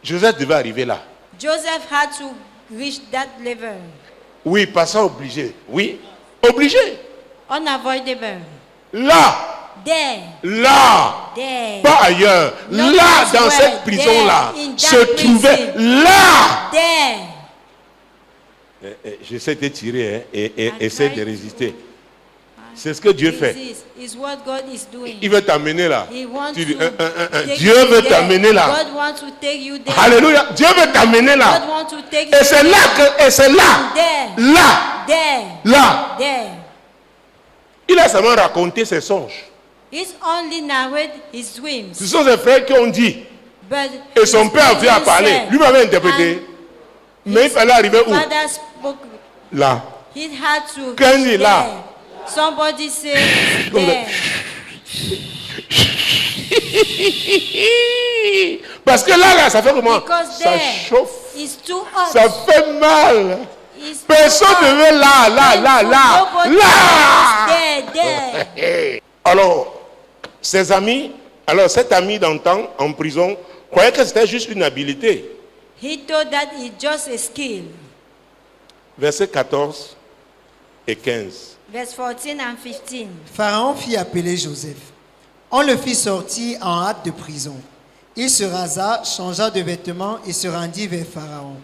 S1: Joseph devait arriver là.
S2: Joseph had to reach that level.
S1: Oui, pas ça obligé. Oui, obligé.
S2: Unavoidable.
S1: Là,
S2: There,
S1: là,
S2: there,
S1: pas ailleurs.
S2: Not
S1: Là, dans
S2: elsewhere.
S1: cette prison-là,
S2: There, in that
S1: se trouvait
S2: prison.
S1: là.
S2: there.
S1: J'essaie de tirer et
S2: I
S1: essaie
S2: try
S1: de
S2: to-
S1: résister. C'est ce que Dieu fait.
S2: This is what God is doing.
S1: Il veut t'amener là.
S2: He wants
S1: Tu dis,
S2: to take
S1: Dieu
S2: you
S1: veut
S2: there.
S1: t'amener là.
S2: God wants to take you there.
S1: Alléluia. Dieu veut t'amener
S2: God
S1: là.
S2: wants to take
S1: Et
S2: you
S1: c'est là que, et c'est là,
S2: there.
S1: là,
S2: There,
S1: là.
S2: there.
S1: Il a seulement raconté ses songes.
S2: He's only narrate his dreams.
S1: Ce sont ses frères qui ont dit.
S2: But
S1: Et son
S2: his
S1: père avait à
S2: parents
S1: parler.
S2: said,
S1: Lui m'avait interprété. Mais il fallait arriver où?
S2: Father spoke.
S1: Là.
S2: He had to.
S1: Quand il est
S2: reach
S1: là.
S2: there. Somebody said
S1: Comme
S2: there.
S1: Parce que là, ça fait comment?
S2: Because
S1: Ça
S2: there
S1: chauffe.
S2: is too hot.
S1: Ça fait mal.
S2: It's too
S1: Personne
S2: hot.
S1: ne veut là,
S2: Nobody
S1: là.
S2: wants there, there.
S1: Alors, ses amis, alors cet ami d'antan en prison croyait que c'était juste une habileté.
S2: He thought that it's just a skill.
S1: Versets 14 et 15.
S2: Verse 14 and 15.
S3: Pharaon fit appeler Joseph. On le fit sortir en hâte de prison. Il se rasa, changea de vêtements et se rendit vers Pharaon.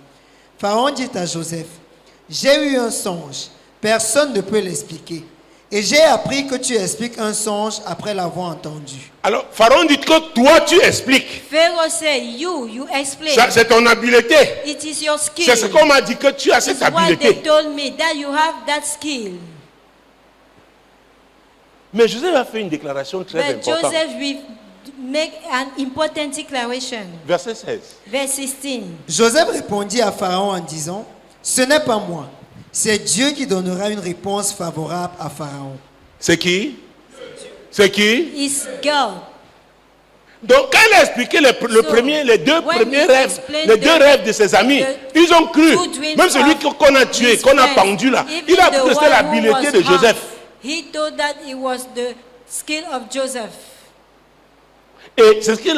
S3: Pharaon dit à Joseph, « J'ai eu un songe, personne ne peut l'expliquer. Et j'ai appris que tu expliques un songe après l'avoir entendu. »
S1: Alors, Pharaon dit que toi, tu expliques.
S2: Pharaoh said, you explain.
S1: Ça, c'est ton habileté.
S2: It is your skill.
S1: C'est ce qu'on m'a dit que tu as cette
S2: It's what they
S1: habileté.
S2: told me, that you have that skill.
S1: Mais Joseph a fait une déclaration très
S2: But
S1: importante.
S2: Joseph make an important declaration.
S1: Verset 16.
S2: Verse 16.
S3: Joseph répondit à Pharaon en disant, ce n'est pas moi, c'est Dieu qui donnera une réponse favorable à Pharaon.
S1: C'est qui? C'est qui?
S2: It's God.
S1: Donc quand il a expliqué les deux
S2: when
S1: premiers
S2: he
S1: rêves,
S2: explained
S1: les deux
S2: the-
S1: rêves de ses amis,
S2: the
S1: ils ont cru.
S2: two dreams
S1: Même celui
S2: of
S1: qu'on a tué,
S2: his
S1: qu'on a
S2: friends,
S1: pendu là,
S2: even
S1: il a
S2: the
S1: cru que c'était
S2: one who
S1: l'habileté
S2: was
S1: de Joseph.
S2: hung, he thought that it was the skill of Joseph.
S1: Et c'est ce que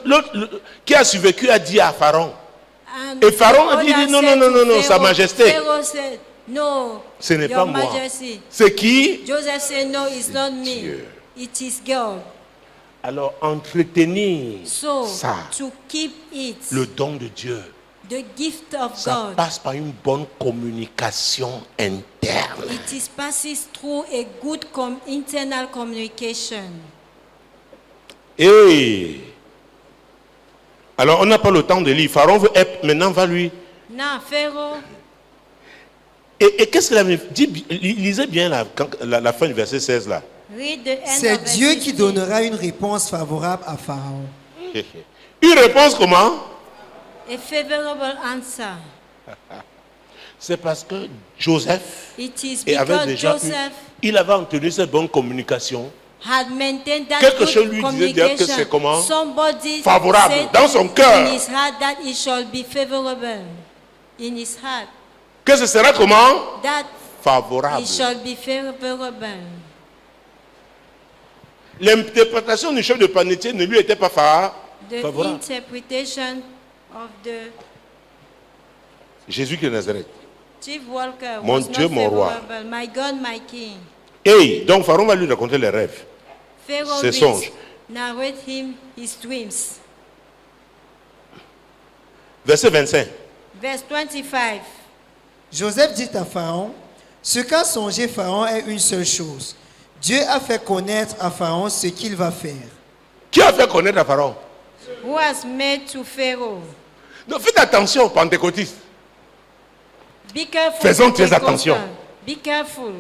S1: l'autre qui a survécu a dit à Pharaon.
S2: And
S1: Et Pharaon a dit,
S2: the other
S1: non,
S2: said
S1: non, non,
S2: to
S1: non, non, Sa
S2: Pharaoh-
S1: Majesté.
S2: Pharaoh said, no,
S1: Ce n'est
S2: Your
S1: pas moi.
S2: Majesty.
S1: C'est qui?
S2: Joseph said, no, it's not me.
S1: Dieu.
S2: It is God.
S1: Alors entretenir
S2: So,
S1: ça,
S2: to keep it,
S1: le don de Dieu,
S2: the gift of
S1: ça
S2: God,
S1: passe par une bonne communication interne.
S2: it is passes through a good internal communication.
S1: Et alors on n'a pas le temps de lire. Pharaon veut maintenant va lui.
S2: Now, Pharaoh,
S1: Et qu'est-ce qu'il a dit? Lisez bien la fin du verset 16 là.
S2: read the end
S3: C'est
S2: of verse
S3: Dieu qui
S2: 16.
S3: donnera une réponse favorable à Pharaon.
S1: Une réponse comment?
S2: A favorable answer.
S1: C'est parce que Joseph
S2: It is
S1: et avait
S2: because
S1: déjà
S2: Joseph
S1: il avait entendu cette bonne communication.
S2: had maintained that
S1: Quelque
S2: good
S1: chose lui disait d'ailleurs que
S2: communication.
S1: c'est comment?
S2: Somebody
S1: Favorable
S2: said
S1: dans son cœur.
S2: in his heart that it shall be favorable in his heart.
S1: Que ce sera comment?
S2: That
S1: Favorable.
S2: it shall be favorable.
S1: L'interprétation du chef de panetier ne lui était pas
S2: The
S1: favorable.
S2: interpretation of the
S1: Jésus de Nazareth.
S2: chief worker
S1: Mon
S2: was
S1: Dieu,
S2: not
S1: mon roi.
S2: favorable. My God, my King.
S1: Et donc Pharaon va lui raconter les rêves.
S2: Pharaoh
S1: Ses
S2: will
S1: songes.
S2: narrate him his dreams.
S1: Verset 25.
S2: Verse 25.
S3: Joseph dit à Pharaon, ce qu'a songé Pharaon est une seule chose. Dieu a fait connaître à Pharaon ce qu'il va faire.
S1: Qui a fait connaître à Pharaon?
S2: Who has made to Pharaoh?
S1: Donc faites attention, pentecôtistes.
S2: Be careful.
S1: Faisons très
S2: Pentecostal.
S1: attention.
S2: Be careful.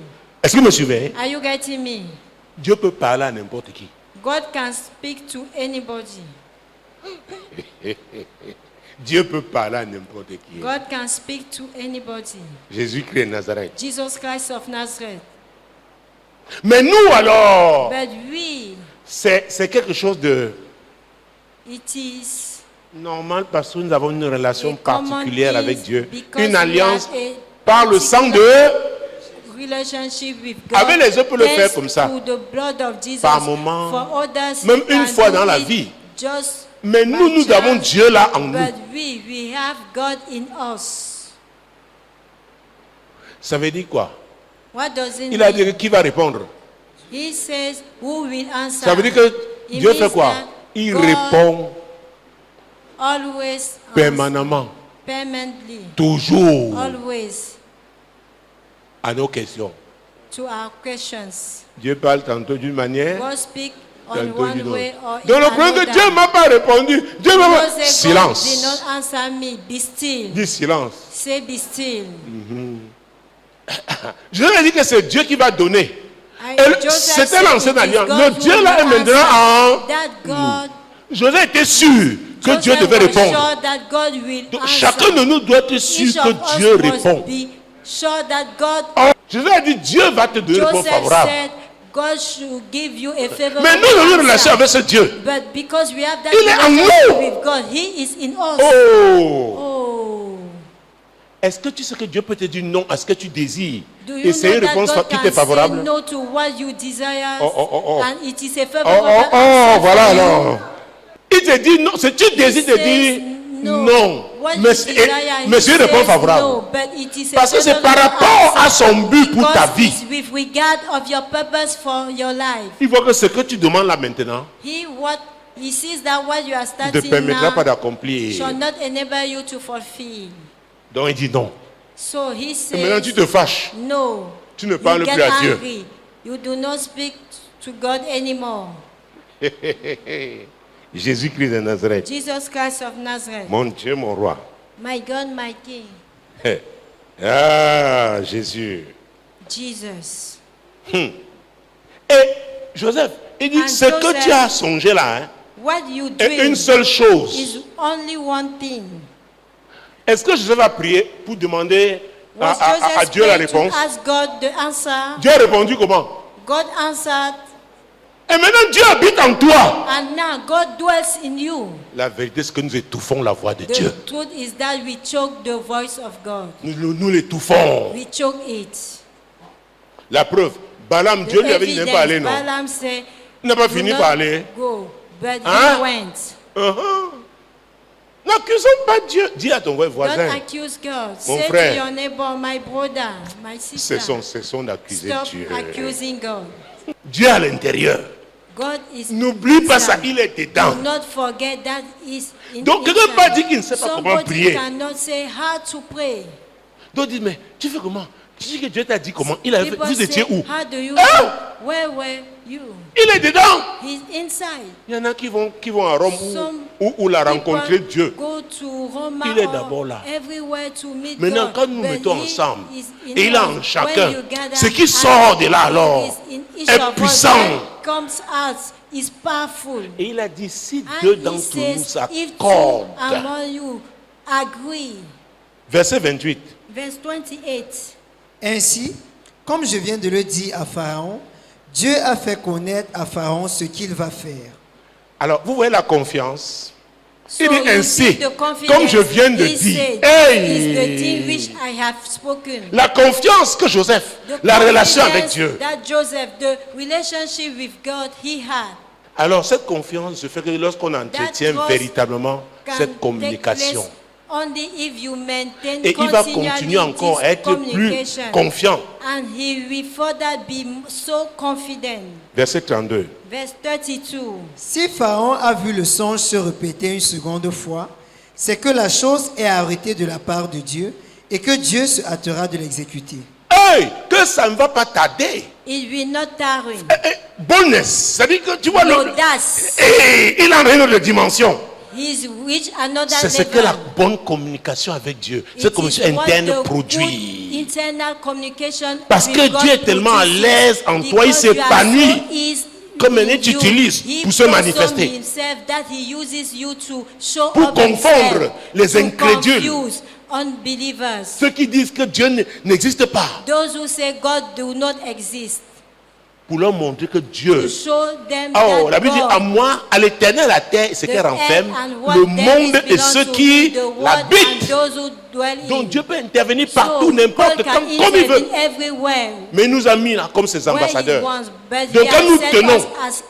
S1: Est-ce que vous me suivez?
S2: Are you getting me?
S1: Dieu peut parler à n'importe qui.
S2: God can speak to anybody.
S1: Dieu peut parler à n'importe qui.
S2: God can speak to anybody.
S1: Jésus-Christ de Nazareth.
S2: Jesus Christ of Nazareth.
S1: Mais nous alors,
S2: But we,
S1: c'est quelque chose de
S2: it is
S1: normal parce que nous avons une relation
S2: a common
S1: particulière avec
S2: things
S1: Dieu.
S2: because
S1: Une
S2: we
S1: alliance
S2: have a
S1: par le sang de...
S2: relationship with God.
S1: Avec les autres, peut le faire
S2: Thanks
S1: comme ça.
S2: to the blood of Jesus.
S1: Par moment,
S2: For others,
S1: même
S2: we
S1: une
S2: can
S1: fois
S2: do
S1: dans la
S2: it
S1: vie.
S2: Just
S1: Mais
S2: by
S1: nous
S2: chance.
S1: avons Dieu là en nous.
S2: But we have God in us.
S1: Ça veut dire quoi?
S2: What does it
S1: Il a
S2: mean?
S1: dit qui va répondre.
S2: He says, who will answer?
S1: Ça veut dire que
S2: It
S1: Dieu
S2: means
S1: fait quoi?
S2: that
S1: Il
S2: God
S1: répond
S2: always answers
S1: permanemment,
S2: permanently,
S1: toujours
S2: always
S1: à nos questions.
S2: to our questions.
S1: Dieu parle tantôt d'une manière,
S2: God speak on
S1: tantôt
S2: one
S1: d'une
S2: way
S1: autre.
S2: or in
S1: Donc le problème que
S2: another.
S1: Dieu ne m'a pas répondu. Dieu m'a
S2: God
S1: pas...
S2: say, God did
S1: Silence.
S2: not answer me. Be still.
S1: Dis silence.
S2: Say be still.
S1: Je lui ai dit que c'est Dieu qui va donner.
S2: I-
S1: Et
S2: Joseph
S1: c'était
S2: said
S1: l'ancienne
S2: it is
S1: alliance.
S2: God
S1: Le
S2: who
S1: Dieu là
S2: will
S1: est maintenant
S2: answer.
S1: en...
S2: That God,
S1: Joseph était sûr que Dieu
S2: Joseph
S1: devait
S2: was
S1: répondre.
S2: sure that God will
S1: Donc,
S2: answer.
S1: chacun de nous doit être
S2: Each
S1: sûr
S2: of
S1: que
S2: us
S1: Dieu
S2: must
S1: répond.
S2: be sure that God.
S1: Joseph a dit Dieu va te donner une réponse
S2: Joseph
S1: favorable.
S2: said God should give you a favorable
S1: Mais nous avons une relation
S2: answer.
S1: avec ce Dieu.
S2: But because we have that
S1: Il est en
S2: relationship
S1: nous.
S2: with God, He is in us.
S1: Oh!
S2: Oh.
S1: Est-ce que tu sais que Dieu peut te dire non à ce que tu désires?
S2: Do
S1: Et
S2: you
S1: c'est
S2: know
S1: une
S2: that
S1: réponse
S2: God
S1: qui
S2: can
S1: t'est favorable?
S2: say no to what you desire,
S1: Oh, oh, oh, oh.
S2: and it is a
S1: Oh,
S2: favorable
S1: oh, oh,
S2: answer
S1: voilà
S2: for you?
S1: alors. Il te dit non. Si tu désires te
S2: says
S1: dire
S2: no.
S1: non.
S2: What
S1: Mais
S2: you
S1: c'est
S2: desire,
S1: mais
S2: he
S1: c'est une réponse
S2: says
S1: favorable.
S2: no, but it is a
S1: Parce que c'est par
S2: favorable
S1: rapport à
S2: answer.
S1: son but pour ta
S2: Because
S1: vie.
S2: it's with regard of your purpose for your life.
S1: Il voit que ce que tu demandes là maintenant
S2: He sees that what you are
S1: ne te
S2: starting
S1: permettra pas
S2: now
S1: d'accomplir.
S2: shall not enable you to fulfill.
S1: Donc il dit non.
S2: So he
S1: Et maintenant tu
S2: says
S1: te fâches.
S2: no.
S1: Tu ne
S2: You
S1: parles
S2: get
S1: plus à Dieu.
S2: angry. You do not speak to God anymore.
S1: Jésus-Christ de Nazareth.
S2: Jesus Christ of Nazareth.
S1: Mon Dieu, mon roi.
S2: My God, my King.
S1: Ah, Jésus.
S2: Jesus.
S1: Et Joseph, il dit,
S2: And
S1: ce que
S2: Joseph-
S1: tu as songé là, hein,
S2: What you
S1: Et
S2: dream
S1: une seule chose.
S2: is only one thing.
S1: Est-ce que Joseph a prié pour demander
S2: Was
S1: à
S2: Joseph
S1: Dieu la
S2: praying to
S1: réponse?
S2: ask God the answer?
S1: Dieu a répondu comment?
S2: God answered,
S1: Et maintenant Dieu habite en toi.
S2: and now God dwells in you.
S1: La vérité, c'est que nous étouffons la voix de
S2: The
S1: Dieu.
S2: truth is that we choke the voice of God.
S1: Nous l'étouffons.
S2: We choke it.
S1: La preuve, Balaam, Dieu lui avait dit de ne pas aller, non?
S2: Balaam said,
S1: Il n'a pas
S2: "Do
S1: fini
S2: not
S1: par aller.
S2: go," but
S1: Hein?
S2: he went.
S1: N'accusons pas Dieu. Dis à ton
S2: Don't
S1: voisin.
S2: accuse God.
S1: Mon
S2: Say
S1: frère.
S2: to your neighbor, my brother, my sister.
S1: Cessons d'accuser
S2: Stop
S1: Dieu.
S2: accusing God.
S1: Dieu à l'intérieur.
S2: God is
S1: N'oublie pas ça,
S2: inside.
S1: il est dedans.
S2: Do not forget that is in
S1: Donc, quelqu'un
S2: inside.
S1: pas dit qu'il ne sait pas comment
S2: Somebody
S1: prier.
S2: cannot say how to pray.
S1: Donc dis, mais tu fais comment? Tu dis que Dieu t'a dit comment? Il a fait,
S2: People
S1: vous étiez
S2: say,
S1: où?
S2: how do you
S1: Hein?
S2: do? Where were you?
S1: Il est dedans.
S2: He's inside.
S1: Il y en a qui vont à Rome
S2: Some
S1: où la rencontrer
S2: people
S1: Dieu.
S2: go to Roma
S1: Il est
S2: or
S1: d'abord là.
S2: everywhere to meet
S1: Maintenant,
S2: God.
S1: quand nous
S2: But
S1: mettons
S2: he
S1: ensemble,
S2: is in
S1: et il a
S2: us.
S1: en
S2: When
S1: chacun,
S2: you gather,
S1: ce qui
S2: and
S1: sort de là
S2: he
S1: alors
S2: is in each
S1: est
S2: of us,
S1: puissant.
S2: what comes out is powerful.
S1: Et il a dit, si
S2: And
S1: deux
S2: he
S1: d'entre nous
S2: says, if two
S1: s'accordent.
S2: among you agree.
S1: Verset 28.
S2: Verse 28.
S3: Ainsi, comme je viens de le dire à Pharaon, Dieu a fait connaître à Pharaon ce qu'il va faire.
S1: Alors, vous voyez la confiance.
S2: So
S1: Il dit
S2: you see
S1: ainsi,
S2: the confidence.
S1: comme je viens de
S2: He
S1: dire.
S2: said,
S1: Hey!
S2: is the thing which I have spoken.
S1: La confiance que Joseph,
S2: The
S1: la relation avec
S2: confidence
S1: Dieu.
S2: That Joseph, the relationship with God he had.
S1: Alors, cette confiance, je fais que lorsqu'on entretient
S2: trust
S1: véritablement
S2: can
S1: cette
S2: take
S1: communication,
S2: place only if you maintain
S1: et il va
S2: continually
S1: continuer encore à
S2: this
S1: être plus
S2: communication.
S1: confiant.
S2: And he will further be so confident.
S1: Verset 32.
S2: Verse 32.
S3: Si Pharaon a vu le songe se répéter une seconde fois, c'est que la chose est arrêtée de la part de Dieu et que Dieu se hâtera de l'exécuter.
S1: Hey, que ça ne va pas tarder.
S2: It will not tarry.
S1: Bonus, c'est-à-dire que tu vois,
S2: L'audace.
S1: il a une autre dimension.
S2: He's reached another
S1: C'est ce que
S2: level.
S1: la bonne communication avec Dieu,
S2: It
S1: cette
S2: is
S1: communication
S2: what
S1: interne
S2: the
S1: produit.
S2: good internal communication
S1: Parce
S2: with
S1: que
S2: God
S1: Dieu est tellement à
S2: produces.
S1: l'aise en toi, il
S2: Because you are
S1: s'épanouit.
S2: so easy
S1: Comme
S2: in
S1: il
S2: you.
S1: t'utilise
S2: He
S1: pour se
S2: blossoms
S1: manifester.
S2: himself that he uses you to show
S1: Pour
S2: up
S1: confondre
S2: himself,
S1: les
S2: to
S1: incrédules.
S2: confuse unbelievers.
S1: Ceux qui disent que Dieu n'existe pas,
S2: Those who say God do not exist.
S1: pour leur montrer que
S2: To
S1: Dieu.
S2: show them
S1: Oh,
S2: that
S1: la Bible dit
S2: God,
S1: à moi, à l'éternel, la terre et ce
S2: the
S1: qu'elle renferme,
S2: earth and what
S1: le
S2: there is
S1: monde et
S2: belongs
S1: ceux
S2: to
S1: qui
S2: the world and
S1: l'habitent.
S2: those who dwell in.
S1: Donc Dieu peut intervenir
S2: So,
S1: partout, n'importe
S2: God
S1: quand,
S2: can
S1: comme il veut.
S2: intervene everywhere.
S1: Mais il nous a mis là comme ses
S2: Where he
S1: ambassadeurs.
S2: wants, but
S1: Donc
S2: he
S1: quand
S2: has
S1: nous
S2: set
S1: tenons,
S2: us as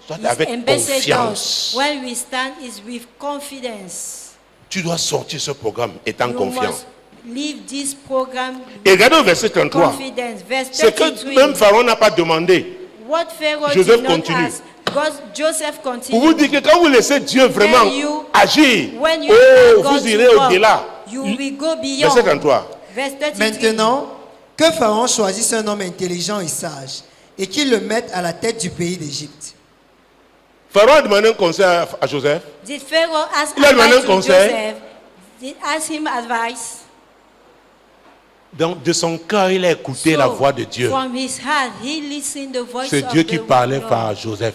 S1: soit
S2: his
S1: avec
S2: ambassadors.
S1: confiance.
S2: When we stand is with confidence.
S1: Tu dois sortir ce programme étant
S2: You
S1: confiant.
S2: must leave this program
S1: Et regardez au verset 33.
S2: confidence. Verse
S1: C'est
S2: 33.
S1: que même Pharaon n'a pas demandé.
S2: What Pharaoh
S1: Joseph
S2: did not
S1: continue.
S2: ask, God, Joseph
S1: Pour vous
S2: continued.
S1: dire que quand vous laissez Dieu vraiment
S2: When you-
S1: agir,
S2: When you
S1: oh,
S2: allow God
S1: vous irez
S2: to work,
S1: au-delà.
S2: you will go beyond.
S1: Verset 33.
S2: Verse 33.
S3: Maintenant, que Pharaon choisisse un homme intelligent et sage et qu'il le mette à la tête du pays d'Égypte.
S1: Pharaon a demandé un conseil à Joseph.
S2: Did Pharaoh ask
S1: Il a demandé
S2: advice
S1: un
S2: to
S1: conseil.
S2: Joseph? Did ask him advice?
S1: Donc, de son cœur, il a écouté la
S2: So,
S1: voix de Dieu.
S2: From his heart, he listened the voice
S1: C'est
S2: of
S1: Dieu
S2: the
S1: qui parlait
S2: Lord.
S1: par Joseph.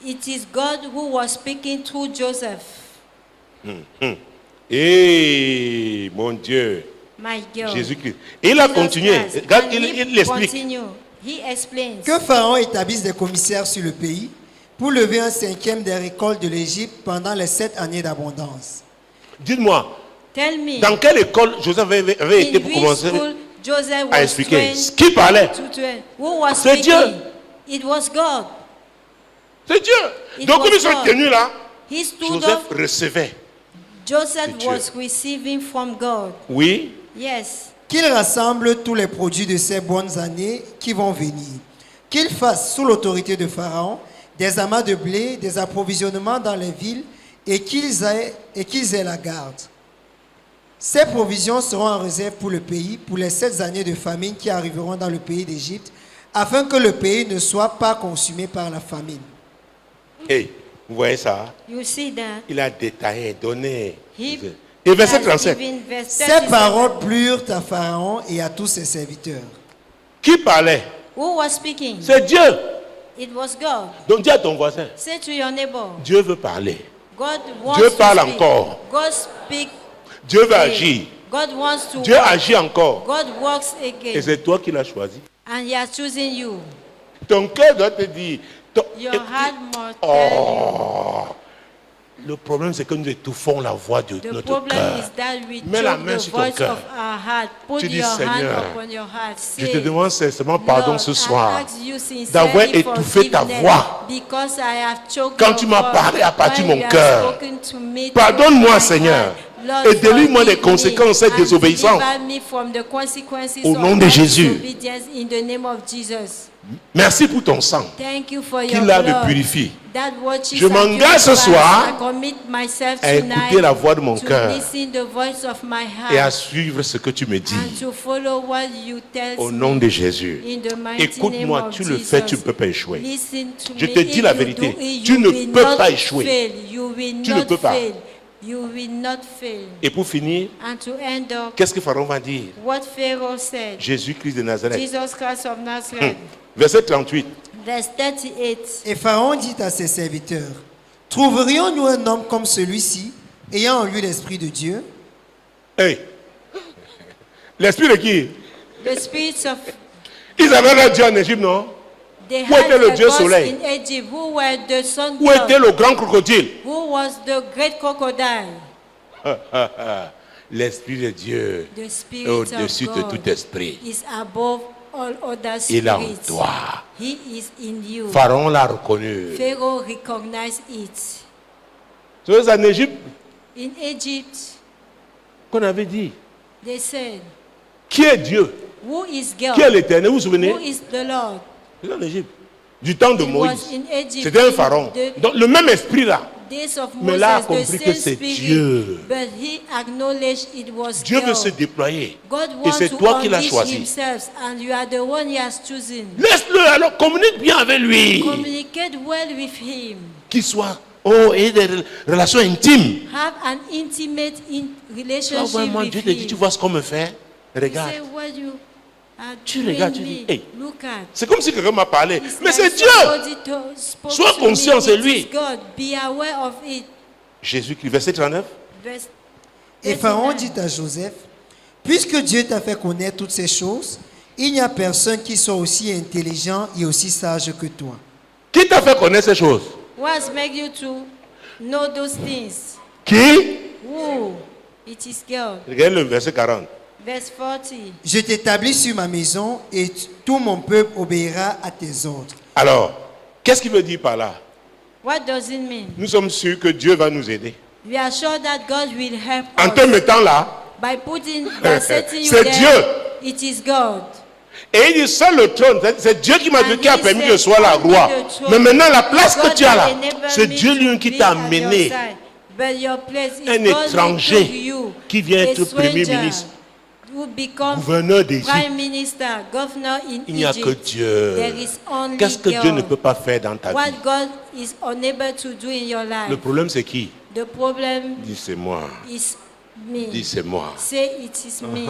S2: It is God who was speaking through Joseph.
S1: Et mon Dieu,
S2: My God.
S1: Jésus-Christ. Et il a
S2: Jesus
S1: continué.
S2: Christ.
S1: Regarde,
S2: And
S1: il
S2: he
S1: l'explique.
S2: continue. He explains.
S3: Que Pharaon établisse des commissaires sur le pays pour lever un cinquième des récoltes de l'Égypte pendant les 7 années d'abondance.
S1: Dites-moi,
S2: Tell me,
S1: dans quelle école Joseph avait été
S2: in
S1: pour
S2: which
S1: commencer
S2: school Joseph
S1: à
S2: was
S1: expliquer?
S2: trained
S1: Qui parlait?
S2: to train? Who was
S1: C'est
S2: speaking?
S1: Dieu.
S2: It was God.
S1: C'est Dieu.
S2: It
S1: Donc,
S2: was
S1: comme ils sont
S2: God.
S1: tenus là,
S2: He stood
S1: Joseph
S2: up.
S1: recevait.
S2: Joseph
S1: C'est Dieu.
S2: was receiving from God.
S1: Oui.
S2: Yes.
S3: Qu'il rassemble tous les produits de ces bonnes années qui vont venir. Qu'il fasse, sous l'autorité de Pharaon, des amas de blé, des approvisionnements dans les villes et qu'ils aient la garde. Ces provisions seront en réserve pour le pays, pour les 7 années de famine qui arriveront dans le pays d'Égypte, afin que le pays ne soit pas consumé par la famine.
S1: Hey, vous voyez ça?
S2: You see that?
S1: Il a détaillé, donné.
S2: He
S1: Et verset
S2: has
S1: 37.
S2: given verse
S3: Ces
S2: 37.
S3: paroles plurent à Pharaon et à tous ses serviteurs.
S1: Qui parlait?
S2: Who was speaking?
S1: C'est Dieu.
S2: It was God.
S1: Donc dis à ton voisin,
S2: Say to your neighbor,
S1: Dieu veut parler.
S2: God wants
S1: Dieu
S2: to
S1: parle
S2: speak.
S1: encore.
S2: God speak.
S1: Dieu veut agir.
S2: God wants to
S1: Dieu
S2: work.
S1: agit encore.
S2: God works
S1: Et
S2: again.
S1: c'est toi qui l'as choisi.
S2: And he has chosen you.
S1: Ton cœur doit te dire.
S2: Your heart must tell
S1: Oh. Le problème, c'est que nous étouffons la voix de
S2: you. The
S1: notre
S2: problem
S1: cœur.
S2: is that we
S1: Mets la
S2: choke
S1: main
S2: the
S1: sur ton
S2: voice
S1: cœur.
S2: of our heart. Put
S1: Tu dis,
S2: your hand
S1: Seigneur,
S2: upon your heart.
S1: Je
S2: Say,
S1: te demande sincèrement pardon
S2: Lord,
S1: ce
S2: I
S1: soir
S2: ask you sincerely
S1: d'avoir étouffé ta
S2: forgiveness
S1: voix
S2: because I have choked
S1: quand
S2: your
S1: tu m'as
S2: voice
S1: parlé à partir de
S2: when
S1: mon
S2: you have
S1: cœur.
S2: spoken to me
S1: Pardonne-moi,
S2: through my
S1: Seigneur,
S2: heart. Lord,
S1: et délivre-moi des
S2: forgive
S1: conséquences de cette
S2: me and
S1: désobéissance.
S2: deliver me from the consequences
S1: Au
S2: of
S1: nom de
S2: that
S1: Jésus.
S2: disobedience in the name of Jesus.
S1: Merci pour ton sang
S2: Thank you for
S1: qui
S2: your
S1: lave et
S2: blood.
S1: purifie.
S2: That watches
S1: Je
S2: and
S1: m'engage ce
S2: purifies.
S1: soir
S2: I commit myself
S1: à
S2: tonight
S1: écouter la voix de mon
S2: to
S1: cœur
S2: listen the voice of my heart
S1: et à suivre ce que tu me dis.
S2: and to follow what you tell
S1: Au
S2: me.
S1: nom de Jésus.
S2: In the mighty
S1: Écoute-moi,
S2: name of
S1: tu le
S2: Jesus.
S1: fais, tu ne peux pas échouer.
S2: Listen to
S1: Je
S2: me.
S1: te dis
S2: If
S1: la
S2: you
S1: vérité,
S2: do it,
S1: tu
S2: you
S1: ne
S2: will
S1: peux
S2: not
S1: pas échouer.
S2: fail. You will
S1: Tu ne
S2: not
S1: peux pas.
S2: fail. You will not fail.
S1: Et pour finir,
S2: And to end up,
S1: qu'est-ce que Pharaon va dire?
S2: what Pharaoh said,
S1: Jésus-Christ de Nazareth.
S2: Jesus Christ of Nazareth,
S1: Verset 38.
S2: verse 38.
S3: Et Pharaon dit à ses serviteurs, trouverions-nous un homme comme celui-ci, ayant en lui l'Esprit de Dieu?
S1: Hey. L'esprit de qui?
S2: The spirits of
S1: Ils avaient leur Dieu en Égypte, non?
S2: they
S1: Où était
S2: had
S1: le
S2: a
S1: Dieu
S2: gods
S1: soleil?
S2: in Egypt who were the sun
S1: Où était
S2: god,
S1: le grand crocodile?
S2: who was the great crocodile.
S1: L'Esprit de Dieu
S2: The
S1: est
S2: spirit
S1: au-dessus
S2: of
S1: de
S2: God
S1: tout esprit.
S2: is above all other
S1: Il est en
S2: spirits.
S1: toi.
S2: He is in you.
S1: Pharaon l'a reconnu.
S2: Pharaoh recognized it.
S1: C'est en Égypte
S2: In Egypt,
S1: qu'on avait dit.
S2: they said,
S1: Qui est Dieu?
S2: who is
S1: Qui est
S2: God?
S1: l'Éternel? Vous vous souvenez?
S2: Who is the Lord?
S1: C'est en Égypte. Du temps de
S2: It
S1: Moïse.
S2: was in Egypt.
S1: C'était un
S2: in
S1: pharaon.
S2: the
S1: Donc le même esprit là.
S2: days of
S1: Mais là, a
S2: Moses,
S1: compris
S2: the
S1: que
S2: same
S1: c'est
S2: spirit,
S1: Dieu.
S2: but he acknowledged it was
S1: Dieu veut
S2: God.
S1: se déployer.
S2: God
S1: Et
S2: wants
S1: c'est
S2: to
S1: toi qui l'as
S2: unleash
S1: choisi.
S2: himself, and you are the one he has chosen.
S1: Laisse-le alors, communique bien avec lui.
S2: Communicate well with him.
S1: Qu'il soit, et des relations intimes.
S2: Have an intimate
S1: Tu vois,
S2: relationship
S1: vraiment,
S2: with
S1: Dieu te dit, tu
S2: him.
S1: vois ce qu'on me fait? Regarde.
S2: Say what you are
S1: Tu
S2: doing
S1: regardes, tu
S2: me.
S1: dis, hey.
S2: Look at.
S1: C'est comme si quelqu'un m'a parlé.
S2: It's
S1: Mais
S2: like
S1: c'est Dieu.
S2: somebody spoke
S1: Sois
S2: to me.
S1: conscient, c'est
S2: It
S1: lui.
S2: is God. Be aware of it.
S1: Jésus-Christ, verset 39.
S2: Verse
S3: Et Pharaon
S2: 39.
S3: dit à Joseph, puisque Dieu t'a fait connaître toutes ces choses, il n'y a personne qui soit aussi intelligent et aussi sage que toi.
S1: Qui t'a fait connaître ces choses?
S2: What make you to know those things?
S1: Qui?
S2: Who? It is God.
S1: Regarde le verset 40.
S2: Verse 40.
S3: Je t'établis sur ma maison et tout mon peuple obéira à tes ordres.
S1: Alors, qu'est-ce qu'il veut dire par là?
S2: What does it mean?
S1: Nous sommes sûrs que Dieu va nous aider.
S2: We are sure that God will help
S1: En te
S2: us
S1: mettant là,
S2: by setting you
S1: C'est
S2: there.
S1: Dieu.
S2: It is God.
S1: et il dit seul le trône, c'est Dieu qui
S2: And
S1: qui a
S2: he
S1: permis
S2: said,
S1: que je sois là,
S2: only
S1: roi.
S2: the throne
S1: Mais maintenant, la
S2: is
S1: place que
S2: God
S1: tu as
S2: that
S1: là,
S2: enabled
S1: c'est
S2: me
S1: Dieu
S2: to
S1: lui qui
S2: be
S1: t'a
S2: at your
S1: amené.
S2: side. But your place is
S1: Un
S2: God who
S1: étranger
S2: took you,
S1: qui vient
S2: a
S1: être premier
S2: stranger
S1: ministre,
S2: who become
S1: gouverneur d'Égypte.
S2: prime minister, governor in
S1: Il n'y a
S2: Egypt.
S1: que Dieu.
S2: There is only
S1: Qu'est-ce que
S2: God.
S1: Dieu ne peut pas faire dans ta
S2: What
S1: vie?
S2: God is unable to do in your life.
S1: Le problème, c'est qui?
S2: The problem
S1: Dis c'est moi.
S2: is me.
S1: Dis c'est moi.
S2: Say it is me.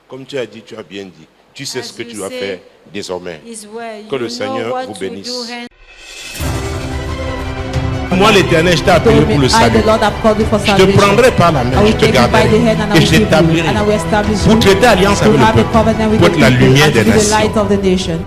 S1: Comme tu as dit, tu as bien dit. Tu sais
S2: As
S1: ce que
S2: you
S1: tu dois
S2: say,
S1: faire désormais.
S2: Is where
S1: Que le
S2: you
S1: Seigneur
S2: know what
S1: vous
S2: to
S1: bénisse.
S2: do.
S1: Moi, l'Éternel, je t'ai appelé
S4: Told me,
S1: pour le
S4: I,
S1: salut.
S4: the Lord, have called you for
S1: Je te
S4: salvation.
S1: prendrai par la
S4: I
S1: main, je
S4: will
S1: te
S4: take you by the
S1: garderai
S4: hand and I
S1: et
S4: will
S1: je
S4: keep you,
S1: t'établirai
S4: and I will establish
S1: pour
S4: you
S1: traiter alliance
S4: to
S1: avec le
S4: have a
S1: peuple,
S4: covenant with
S1: pour
S4: the
S1: être la
S4: people
S1: lumière
S4: and to
S1: des
S4: be the light
S1: nations.
S4: of the nation.